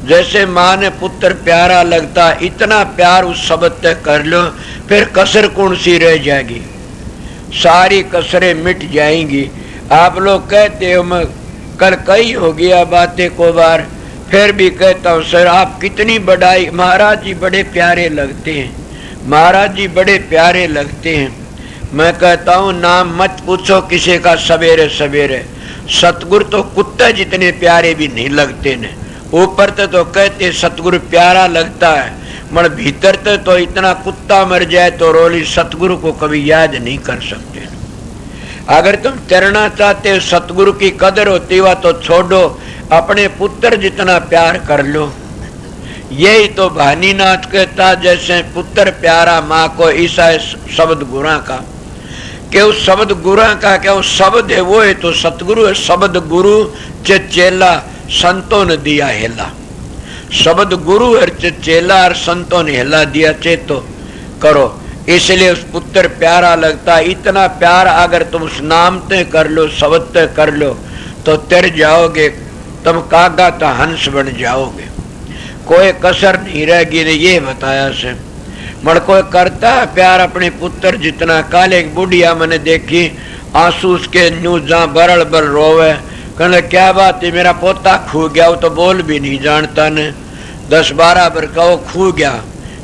जैसे माँ ने पुत्र प्यारा लगता, इतना प्यार उस शब्द तक कर लो, फिर कसर कौन सी रह जाएगी? सारी कसरें मिट जाएंगी। आप लोग कहते हो, मैं कल कई हो गया बातें को बार, फिर भी कहता हूँ सर आप कितनी बड़ाई, महाराज जी बड़े प्यारे लगते हैं। महाराज जी बड़े प्यारे लगते हैं। मैं कहता हूँ नाम मत पूछो किसी का सवेरे सवेरे। सतगुरु तो कुत्ते जितने प्यारे भी नहीं लगते ने। ऊपर तो कहते सतगुरु प्यारा लगता है, मगर भीतर तो इतना कुत्ता मर जाए तो रोली सतगुरु को कभी याद नहीं कर सकते। अगर तुम तैरना चाहते हो, सतगुरु की कदर होती हुआ तो छोड़ो, अपने पुत्र जितना प्यार कर लो। यही तो भानीनाथ कहता, जैसे पुत्र प्यारा माँ को, ईसा शब्द गुरा का, कि उस शब्द गुरा का क्या उस शब्द है वो है तो सतगुरु है। शब्द गुरु चेला संतों ने दिया हेला। शब्द गुरु है चेला और संतों ने हेला दिया, चेतो करो। इसलिए उस पुत्र प्यारा लगता। इतना प्यार अगर तुम उस नाम ते कर लो, शब्द ते कर लो तो तर जाओगे, तुम कागा तो हंस बन जाओगे, कोई कसर नहीं रहेगी। ने ये बताया से मर कोई करता है प्यार अपने पुत्र जितना। काल एक बुढ़िया मैंने देखी, आंसू उसके न्यूजा बरल बर रोवे, कहने क्या बात है, मेरा पोता खो गया। वो तो बोल भी नहीं जानता ने, 10-12 बर का वो खो गया।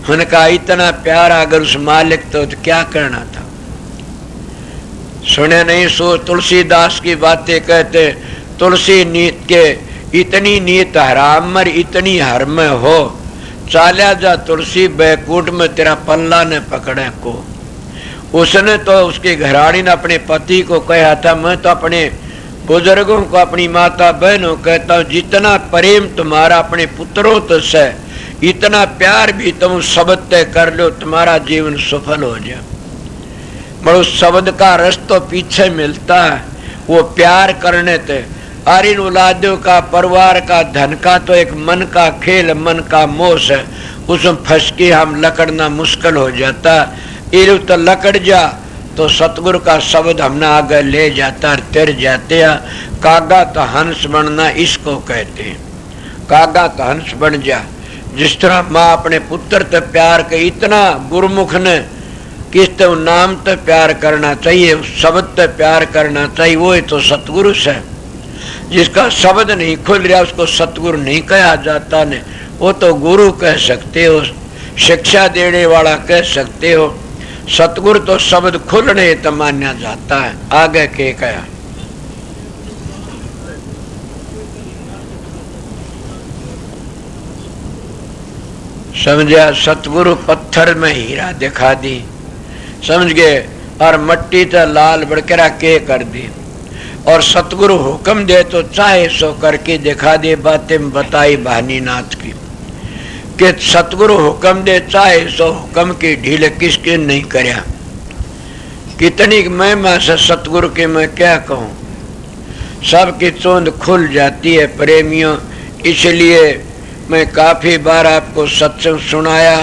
मैंने कहा इतना प्यार अगर उस मालिक तो क्या करना था। सुने नहीं सो तुलसीदास की बातें कहते, तुलसी नीत के इतनी नीत हराम मर इतनी हरम हो, चाल्या जा तुलसी बैकुंठ में तेरा पल्ला ने पकड़े को। उसने तो उसकी घराड़ी ने अपने पति को कहा था, मैं तो अपने बुजुर्गों को, अपनी माता बहनों कहता हूँ, जितना प्रेम तुम्हारा अपने पुत्रों तो से, इतना प्यार भी तुम शब्द तय कर लो, तुम्हारा जीवन सफल हो जाए। मगर उस शब्द का रस तो पीछे मिलता है, वो प्यार करने ते। और इन औलादों का, परिवार का, धन का तो एक मन का खेल, मन का मोह है, उसमें फंस के हम लकड़ना मुश्किल हो जाता। ये तो लकड़ जा तो सतगुरु का शब्द हमने आगे ले जाता और तर जाते हैं। कागा तो हंस बनना इसको कहते हैं। कागा तो हंस बन जा। जिस तरह माँ अपने पुत्र ते प्यार के, इतना गुरुमुख ने किस तो नाम ते प्यार करना चाहिए, शब्द ते प्यार करना चाहिए, वो ही तो सतगुरु है। जिसका शब्द नहीं खुल रहा उसको सतगुरु नहीं कहा जाता ने, वो तो गुरु कह सकते हो, शिक्षा देने वाला कह सकते हो। सतगुरु तो शब्द खुलने तो माना जाता है। आगे के कहा समझा, सतगुरु पत्थर में हीरा दिखा दी, समझ गए, और मट्टी तो लाल बड़करा के कर दी। और सतगुरु हुक्म दे तो चाहे सो करके दिखा दे। बातें बताई भानीनाथ की कि सतगुरु हुक्म दे चाहे सो हुक्म की ढील किसके नहीं करया। कितनी महिमा से सतगुरु के मैं क्या कहूँ, सबकी चोंद खुल जाती है प्रेमियों। इसलिए मैं काफी बार आपको सत्संग सुनाया।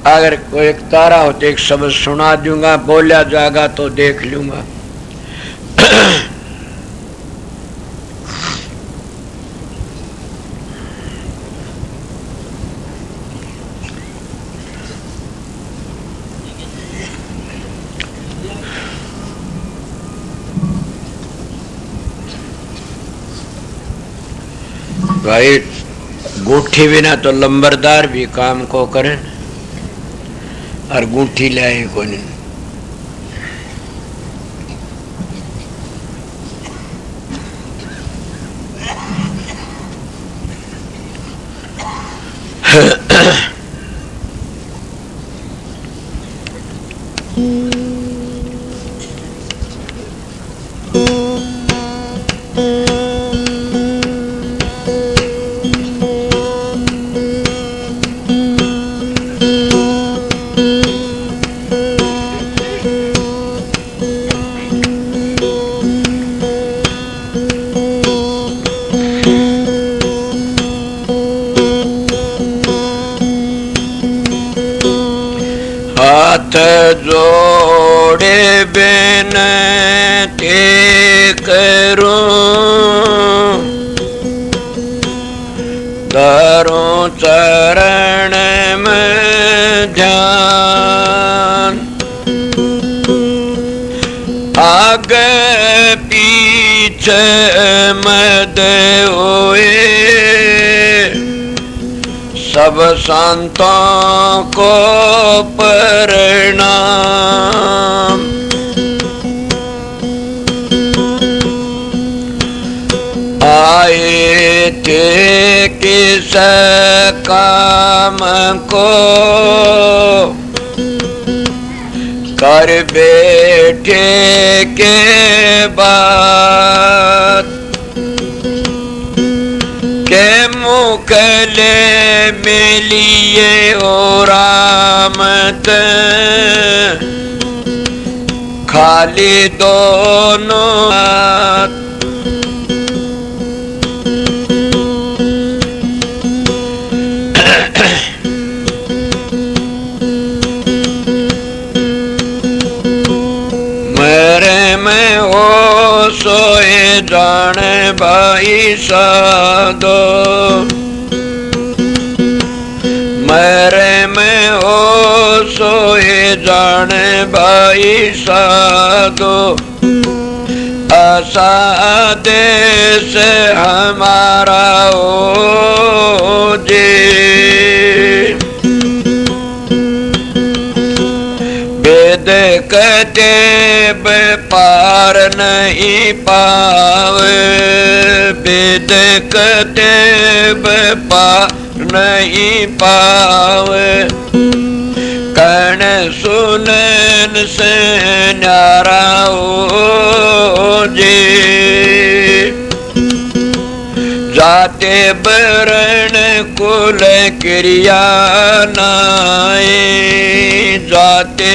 अगर कोई एक तारा हो तो एक शब्द सुना दूंगा, बोला जाएगा तो देख लूंगा। भाई गुठी बिना तो लंबरदार भी काम को करे, और गुठी लाए को नहीं। हाथ जोड़े बेनती करूं, धरूं चरण में ध्यान, आगे पीछे मद हुए सब संतों को प्रणाम। आए थे किस काम को, कर बैठे के बाद, के मुकले मिलिए ओ रामत, खाली दोनों हाथ। मेरे में हो सोए जाने भाई साधो, मेरे में हो सोए जाने भाई साधो। ऐसा देश हमारा हो जी, वेद कतेब पार नहीं पावे, वेद कतेब पार नहीं पावे। कण सुनन से न्यारा हो जी, जाते बरण कुल क्रिया नाए, जाते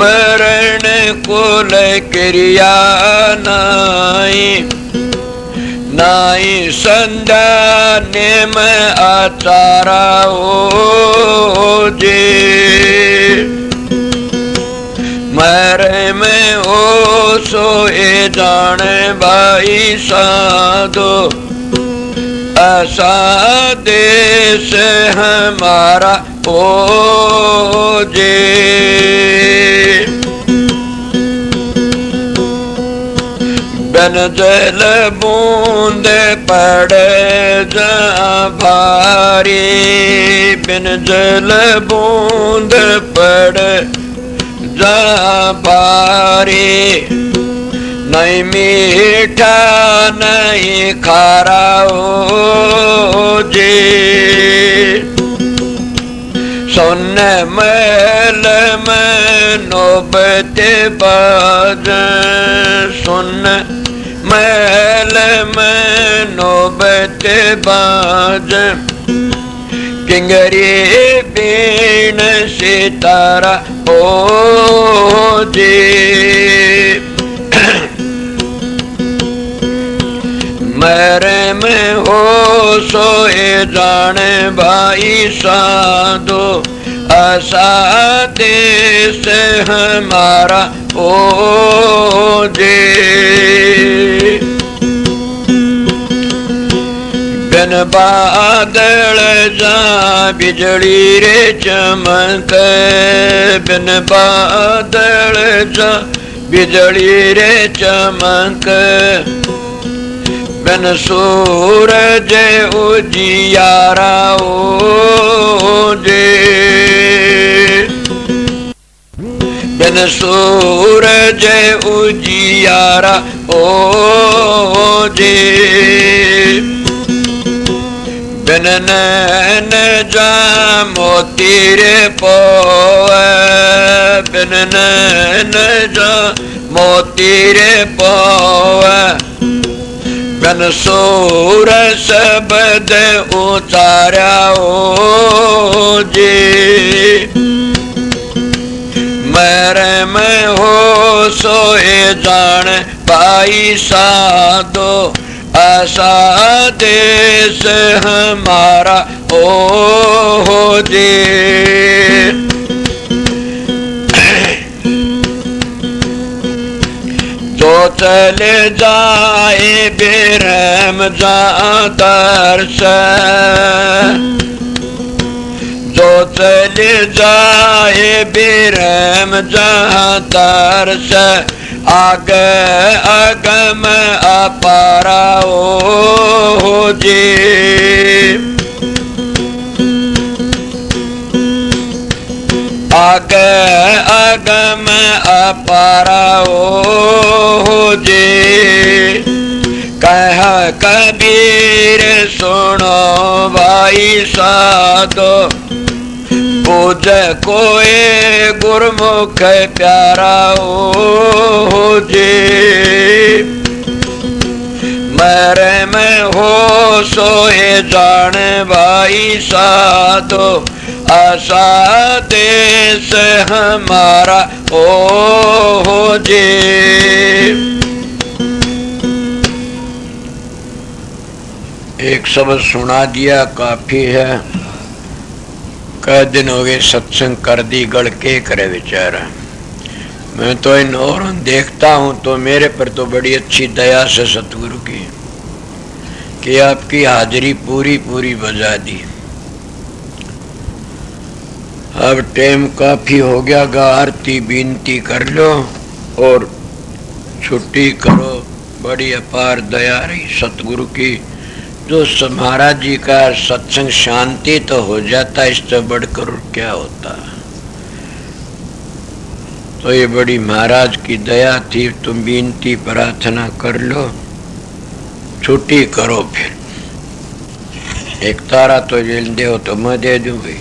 बरण कुल क्रिया नाई। नाई संध्या नेम आचारा हो जी, मेरे में हो सोए जाने भाई साधो। ऐसा देश हमारा हो जी, बिन जल बूंद पड़े जा भारी, बिन जल बूंद पड़े जा भारी। नहीं मीठा नहीं खारा हो जी, सुन मैल में नौबत बाज, सुन मैल में नौबत बाज। किंगरी बीन सितारा हो जी, मेरे में हो सोए जाने भाई साधो। ऐसा देश हमारा हो जी, बिन बादल जा बिजली रे चमक, बिन बादल जा बिजली रे चमक। बिन सूरज उजियारा हो जी, बिन सूरज उजियारा हो जी। बिन नैन जा मोती रे पोवे, बिन नैन जा मोती रे पोवे। बिन सूर शब्द उचारा हो जी, मेरे में हो सोए जान पाई साधो। ऐसा देश हमारा हो जी, जो चले जाए बेरहम जादर से, जो चले जाए बेरहम जादर से। आगे अगम अपारा हो जी, आगे अगम अपारा हो जे। कह कबीर सुनो भाई साधो, पूज कोई गुरमुख प्यारा हो जे। मेरे में हो सोए जान भाई साधो, आशा देश हमारा हो जे। एक शब्द सुना दिया काफी है। कई दिन हो गए सत्संग कर दी, गढ़ के करे बेचारा। मैं तो इन और देखता हूं तो मेरे पर तो बड़ी अच्छी दया से सतगुरु की कि आपकी हाजिरी पूरी पूरी बजा दी। अब टाइम काफी हो गया गा, आरती विनती कर लो और छुट्टी करो। बड़ी अपार दया रही सतगुरु की। जो महाराज जी का सत्संग शांति तो हो जाता, इससे बढ़कर क्या होता। तो ये बड़ी महाराज की दया थी। तुम विनती प्रार्थना कर लो, छुट्टी करो। फिर एक तारा तो जेल दे तो मैं दे दूं भाई।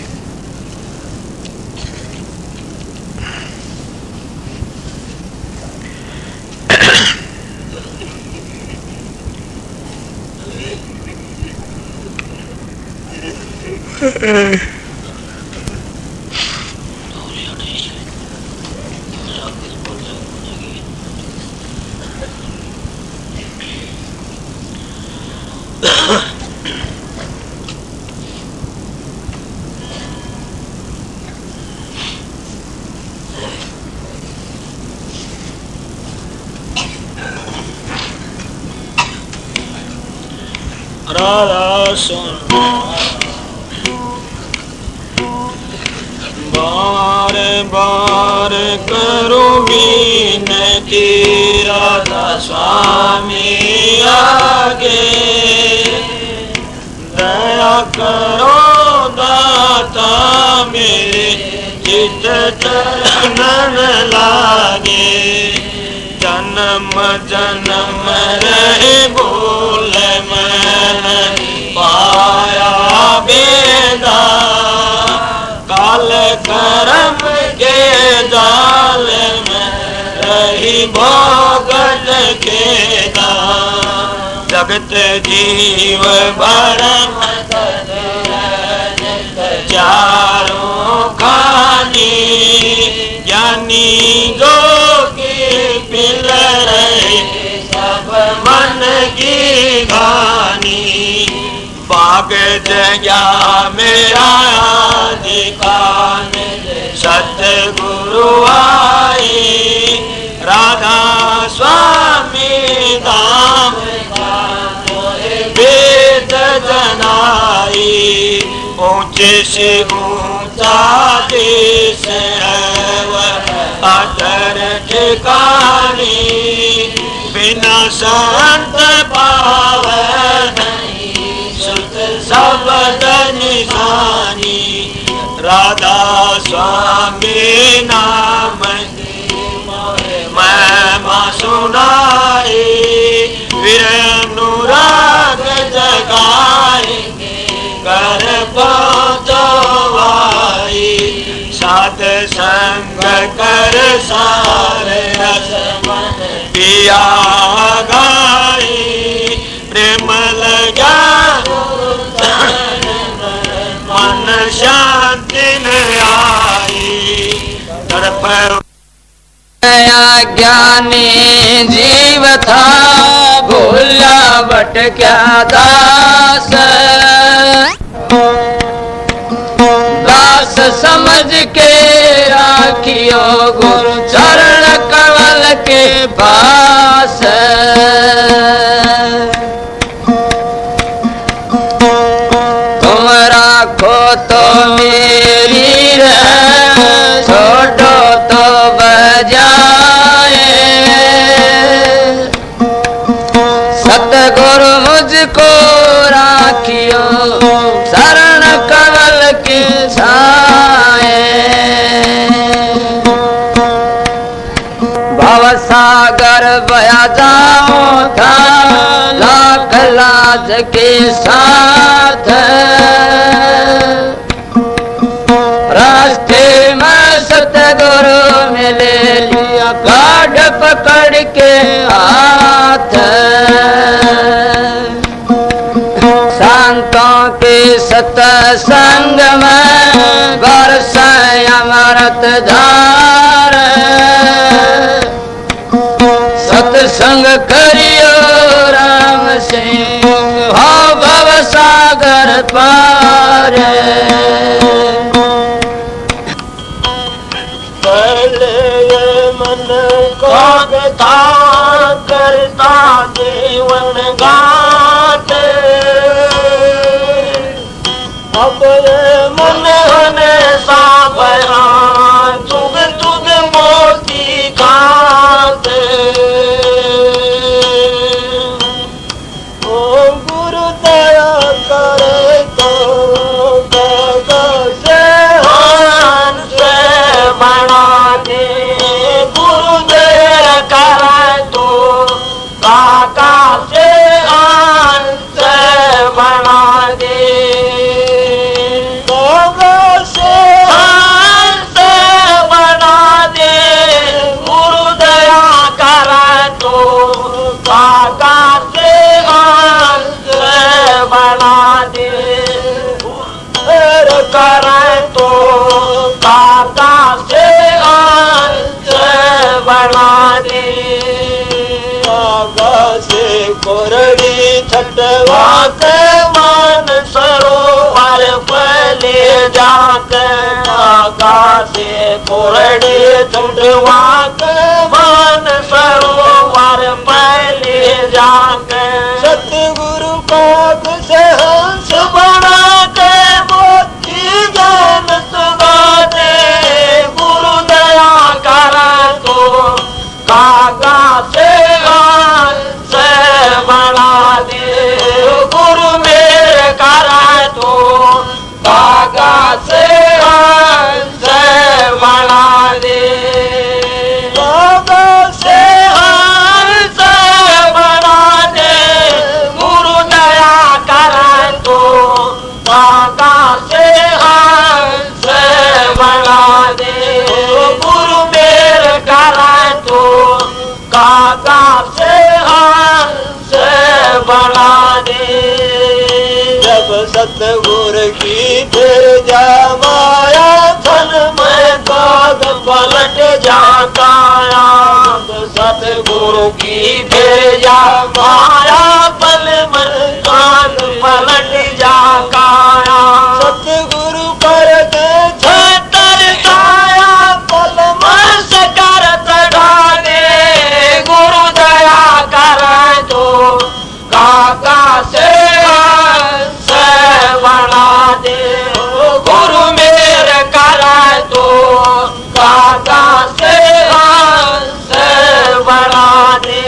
राधा सुन बार बार करो विनती, राधा स्वामी आगे दया करो दाता मेरे चित चरण लागे। जन्म जन्म रहे बोल मन पाया बेदा, काल कर्म के जाल में रही भोगत खेदा। जगत जीव भरम चारों खानी, ज्ञानी जोगी पिल रहे सब मन की घानी। बाग जया मेरा अधिकार सतगुरु आई, राधा स्वामी धाम वेद जनाई। ऊंचे से ऊंचा देश है वह अतर ठिकानी, बिना संत पावे नहीं सुत शब्द निशानी। राधा स्वामी नाम महिमा सुनाई, वीर अनुराग जगाए कर पहुँचवाई। साध संग कर सारे पिया गाई, प्रेम लगा मन शांति न आई। तड़प
ज्ञानी जीव था भूला भटक्या दास, दास समझ के राखियो गुरु चरण कमल के पास। तुम राखो तो मेरी रे, छोड़ो तो बजाए। सतगुरु मुझको राखियो शरण कमल के छाए। के साथ रास्ते में सतगुरु मिले लिया गाढ़ पकड़ के हाथ संतों के सत्संग में बरसे अमृत धार सत्संग करियो राम सिंह हो भव सागर पार
मन का करता जीवन गात अब मन हने साबरा चुग चुग मोती खात ओ गुरु दया करे तो से हंस बना दे गुरु दया करे तो काका से हंस बना दे करे तो काका से अंश बना दे काका से कोरड़ी छटवा के मान सरोवर पर ले जाके काका से कोरड़ी छटवा के मान सरोवर पर ले जाके सतगुरु काक से हंस बना के गुरु दया करे तो काका से हंस बना दे गुरु मेरे करे तो काका से हंस बना दे काका से हंस बना दे गुरु दया करे तो काका से हंस बना दे गुरु मेरे करे तो काका से हंस बना दे जब सतगुरु की फिर जा माया धन में काग पलट जाता सतगुरु की फिर जा माया पल में काग पलट जाता सतगुरु पर छतर छाया पल मस कर चढ़ाने गुरु दया करे तो काका से हंस बना दे गुरु मेरे करे तो काका से हंस बना दे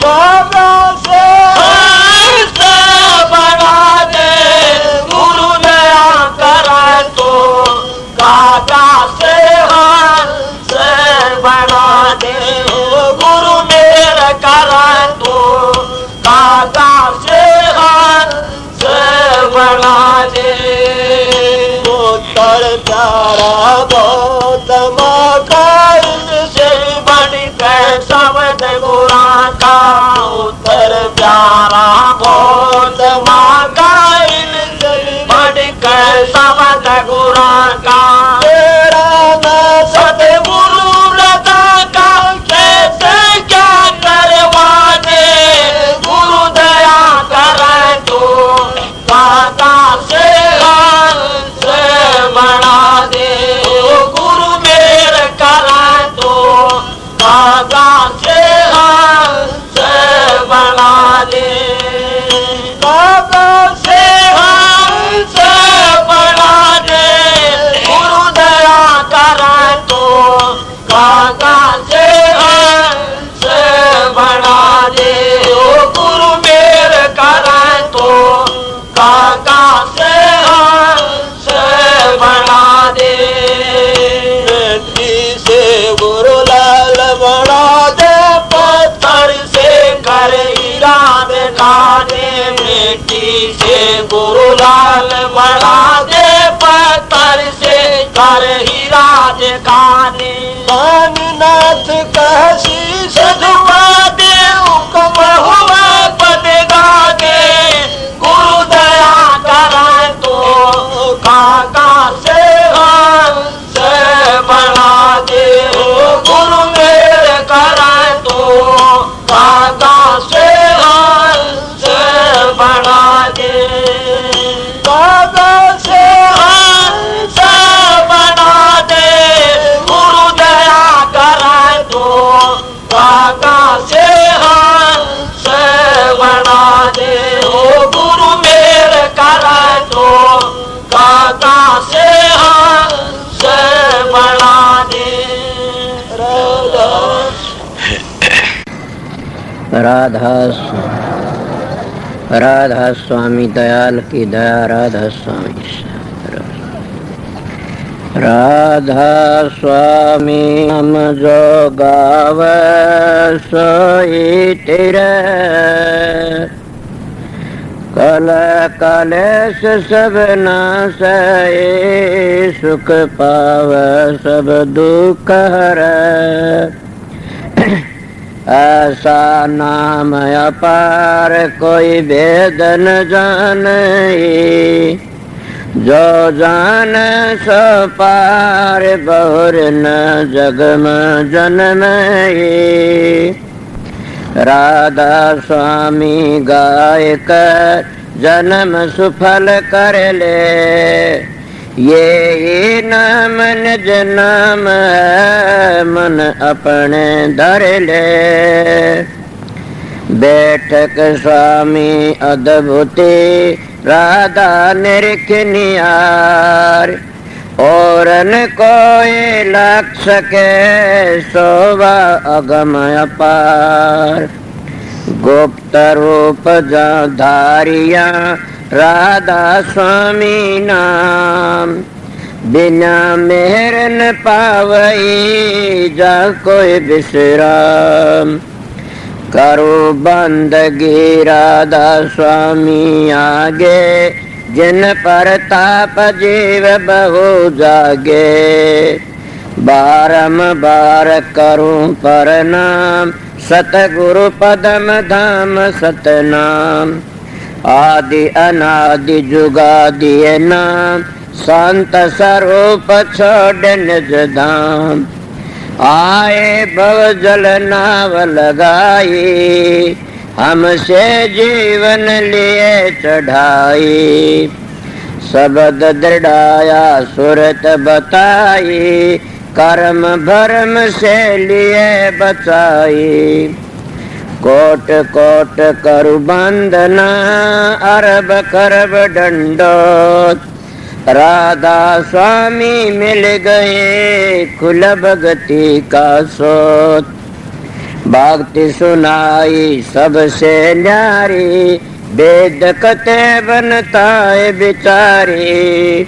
काका से हंस बना दे गुरु दया करे तो काका से हंस बना दे गुरु मेरे करे तो काका से हंस बना दे उत्तर प्यारा गौतम का इनसे बढ़ के शब्द गुरा का उत्तर प्यारा गौतम का इनसे बढ़ के शब्द गुरा का तेरा न सतगुरु लता का कैसे क्या करवा दे गुरु दया करे तो काका से हंस बना दे गुरु मेरे करे तो काका से हंस बना दे काका से हंस बना दे गुरु से गुरु लाल बना दे पत्थर से कर ही राजधानी नाथ काशी सधुआ दे हुक्म हुआ पद गा दे गुरु दया करा तो काका से हंस बना दे गुरु मेरे करा तो काका से हंस बना दे काका से हंस बना दे गुरु दया करा तो काका से हंस बना दे गुरु मेरे करा तो काका से हंस बना दे
राधा स्वामी दयाल की दया राधा स्वामी राधा स्वामी हम जो गाव सोई तेरे कल कलेश सब नासए सुख पाव सब दुख हर ऐसा नाम अपार कोई भेद न जाने जो जान सो पार बहुर न जग में जन्म राधा स्वामी गाय कर जन्म सुफल कर ले ये नाम निज नाम है मन अपने धर ले बैठक स्वामी अद्भुति राधा निरखनियार और न कोई लख सके शोभा अगम अपार गुप्त रूप जा धारिया राधा स्वामी नाम बिना मेहर न पावई जा कोई विश्राम करो बंदगी राधा स्वामी आगे जिन पर ताप जीव बहु जागे बारंबार करूं प्रणाम सतगुरु पदम धाम सतनाम आदि अनादि जुगादि नाम संत स्वरूप छोड़ निज धाम आए भव जल नाव लगाई हमसे जीवन लिए चढ़ाई शब्द दृढ़ाया सुरत बताई कर्म भरम से लिए बचाई कोट कोट करु बंदना अरब करब दंडोत राधा स्वामी मिल गए खुल भगति का सोत भक्ति सुनाई सबसे न्यारी वेद कते बनता है बिचारी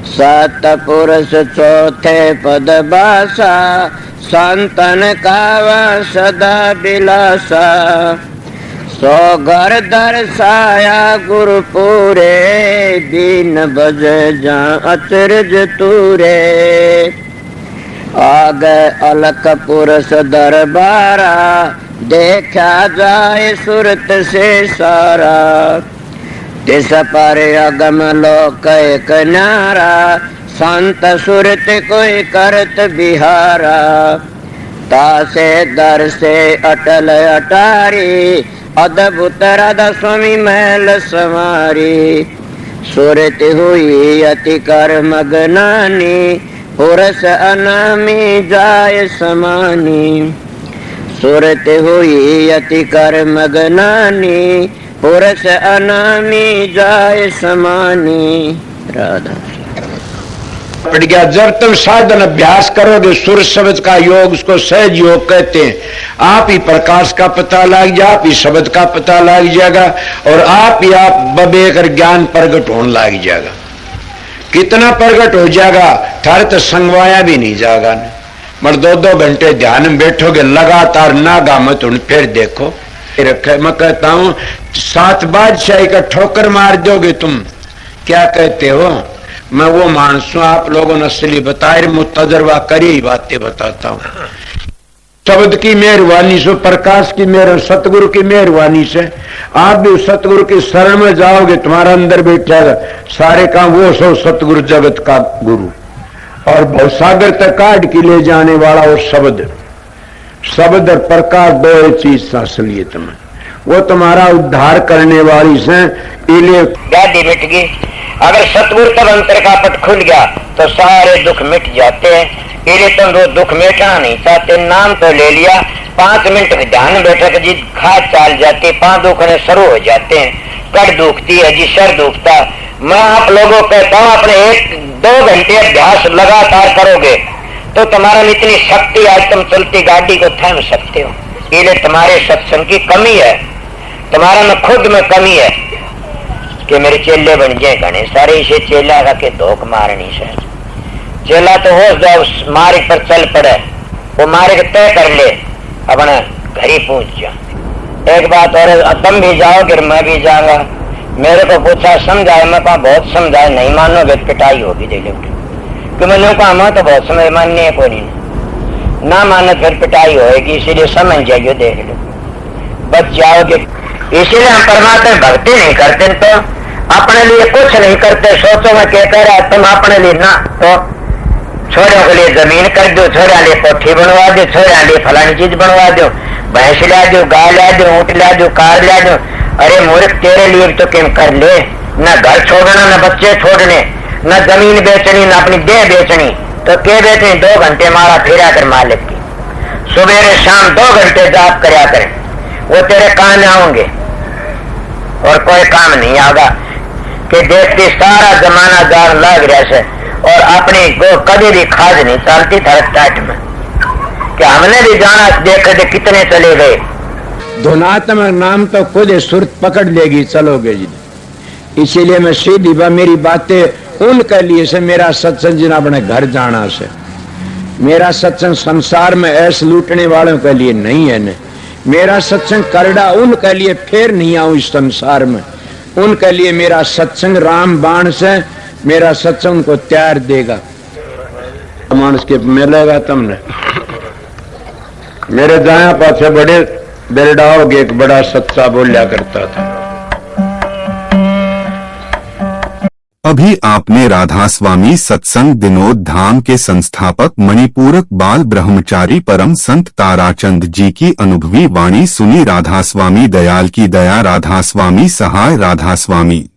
सात पुरुष चौथे पद भाषा संतन कावा सदा बिलासा सो घर दर्शाया गुरु पूरे दीन बज जा अचरज तूरे आगे अलख पुरुष दरबारा देखा जाए सुरत से सारा तिस पर अगम लोक एक नारा संत सुरत कोई करत बिहारा तासे दर से अटल अटारी अद्भुत राधा स्वामी महल समारी सुरत हुई अति कर मगनानी पुरुष अनामी जाय समानी सुरत हुई अति कर मगनानी पुरुष अनामी जाय समानी राधा
पड़ गया। जब तुम साधन अभ्यास करोगे सुर शब्द का योग, उसको सहज योग कहते हैं, आप ही प्रकाश का पता लग जाए, आप ही शब्द का पता लग जाएगा और आप ही आप बबेकर ज्ञान प्रगट होने लग जाएगा। कितना प्रगट हो जाएगा, थारे तो संगवाया भी नहीं जाएगा। मगर 2-2 घंटे ध्यान में बैठोगे लगातार ना गामत उन फिर देखो रखे। मैं कहता हूं सात बादशाही का ठोकर मार दोगे तुम, क्या कहते हो? मैं वो मानस हूं, आप लोगों ने असली बताए, मुझ तजर्बा करी ही बातें बताता हूं। शब्द की मेहरबानी से, प्रकाश की मेहर, सतगुरु की मेहरबानी से आप भी सतगुरु की शरण में जाओगे, तुम्हारा अंदर बैठेगा सारे काम वो सो सतगुरु जगत का गुरु, और भवसागर तक काट के ले जाने वाला वो शब्द। शब्द और प्रकाश दो चीज असलियत में, वो तुम्हारा उद्धार करने वाली से। इले
गाड़ी मिट गई। अगर सतगुरु तब अंतर का पट खुल गया तो सारे दुख मिट जाते हैं। इले तुम वो दुख मिटाना नहीं चाहते, नाम तो ले लिया, 5 मिनट ध्यान बैठक जी खाद चाल जाती, 5 दुखने शुरू हो जाते हैं, कड़ दुखती है जी, सर दुखता। मैं आप लोगों को कहता हूँ अपने 1-2 घंटे अभ्यास लगातार करोगे तो तुम्हारा में इतनी शक्ति, आज तुम चलती गाड़ी को थाम सकते हो। इले तुम्हारे सत्संग की कमी है, तुम्हारा में खुद में कमी है कि मेरे चेले बन जाए घने सारे, इसे चेला का के धोख मारनी से। चेला तो हो जाओ मार्ग पर चल पड़े, वो मार्ग तय कर ले, अपना घर ही पहुंच जा। एक बात और, तुम भी जाओगे मैं भी जाऊंगा। मेरे को पूछा समझाए, मैं कहा बहुत समझाए, नहीं मानोगे पिटाई होगी दे लो। कि मैंने कहा मैं तो बहुत समझ माननी है, कोई नहीं ना मानो फिर पिटाई होगी, इसीलिए समझ जाइए, देख लो बच जाओगे। इसीलिए हम परमात्मा भक्ति नहीं करते तो अपने लिए कुछ नहीं करते। सोचो मैं क्या कह रहा, तुम अपने लिए ना तो छोरों के लिए जमीन कर दो, छोरा लिए कोठी बनवा दो, छोरा लिए फलानी चीज बनवा दो, भैंस ला दो, गाय ला दो, ऊँट ला दो, कार ला दो। अरे मूर्ख, तेरे लिए तो क्यों कर ले, न घर छोड़ना, न बच्चे छोड़ने, न जमीन बेचनी, न अपनी देह बेचनी, तो क्या बेचनी? 2 घंटे मारा फिरा कर मालिक की, सुबह शाम 2 घंटे जाप करया करें, वो तेरे काम आओगे और कोई काम नहीं आगा। कि देखती सारा जमाना जान लग रहा से और अपनी को कभी भी खाद नहीं चलती थरक टाट में, कि हमने भी जाना देखे थे कितने चले गए।
धुनात्मक नाम तो खुद सुरत पकड़ लेगी, चलोगे जी। इसीलिए मैं सीधी बा मेरी बातें उनके लिए से, मेरा सत्संग जिन अपने घर जाना से, मेरा सत्संग संसार में ऐसे लूटने वालों के लिए नहीं है न, मेरा सत्संग करड़ा उनके लिए फिर नहीं आऊं इस संसार में, उनके लिए मेरा सत्संग राम बाण से, मेरा सत्संग उनको तैयार देगा। मानस के मिलेगा तुमने, मेरे दाया पासे बड़े बेरडाओगे, एक बड़ा सच्चा बोलिया करता था।
अभी आपने राधा स्वामी सत्संग दिनोद धाम के संस्थापक मणिपूरक बाल ब्रह्मचारी परम संत ताराचंद जी की अनुभवी वाणी सुनी। राधा स्वामी दयाल की दया, राधा स्वामी सहाय, राधा स्वामी।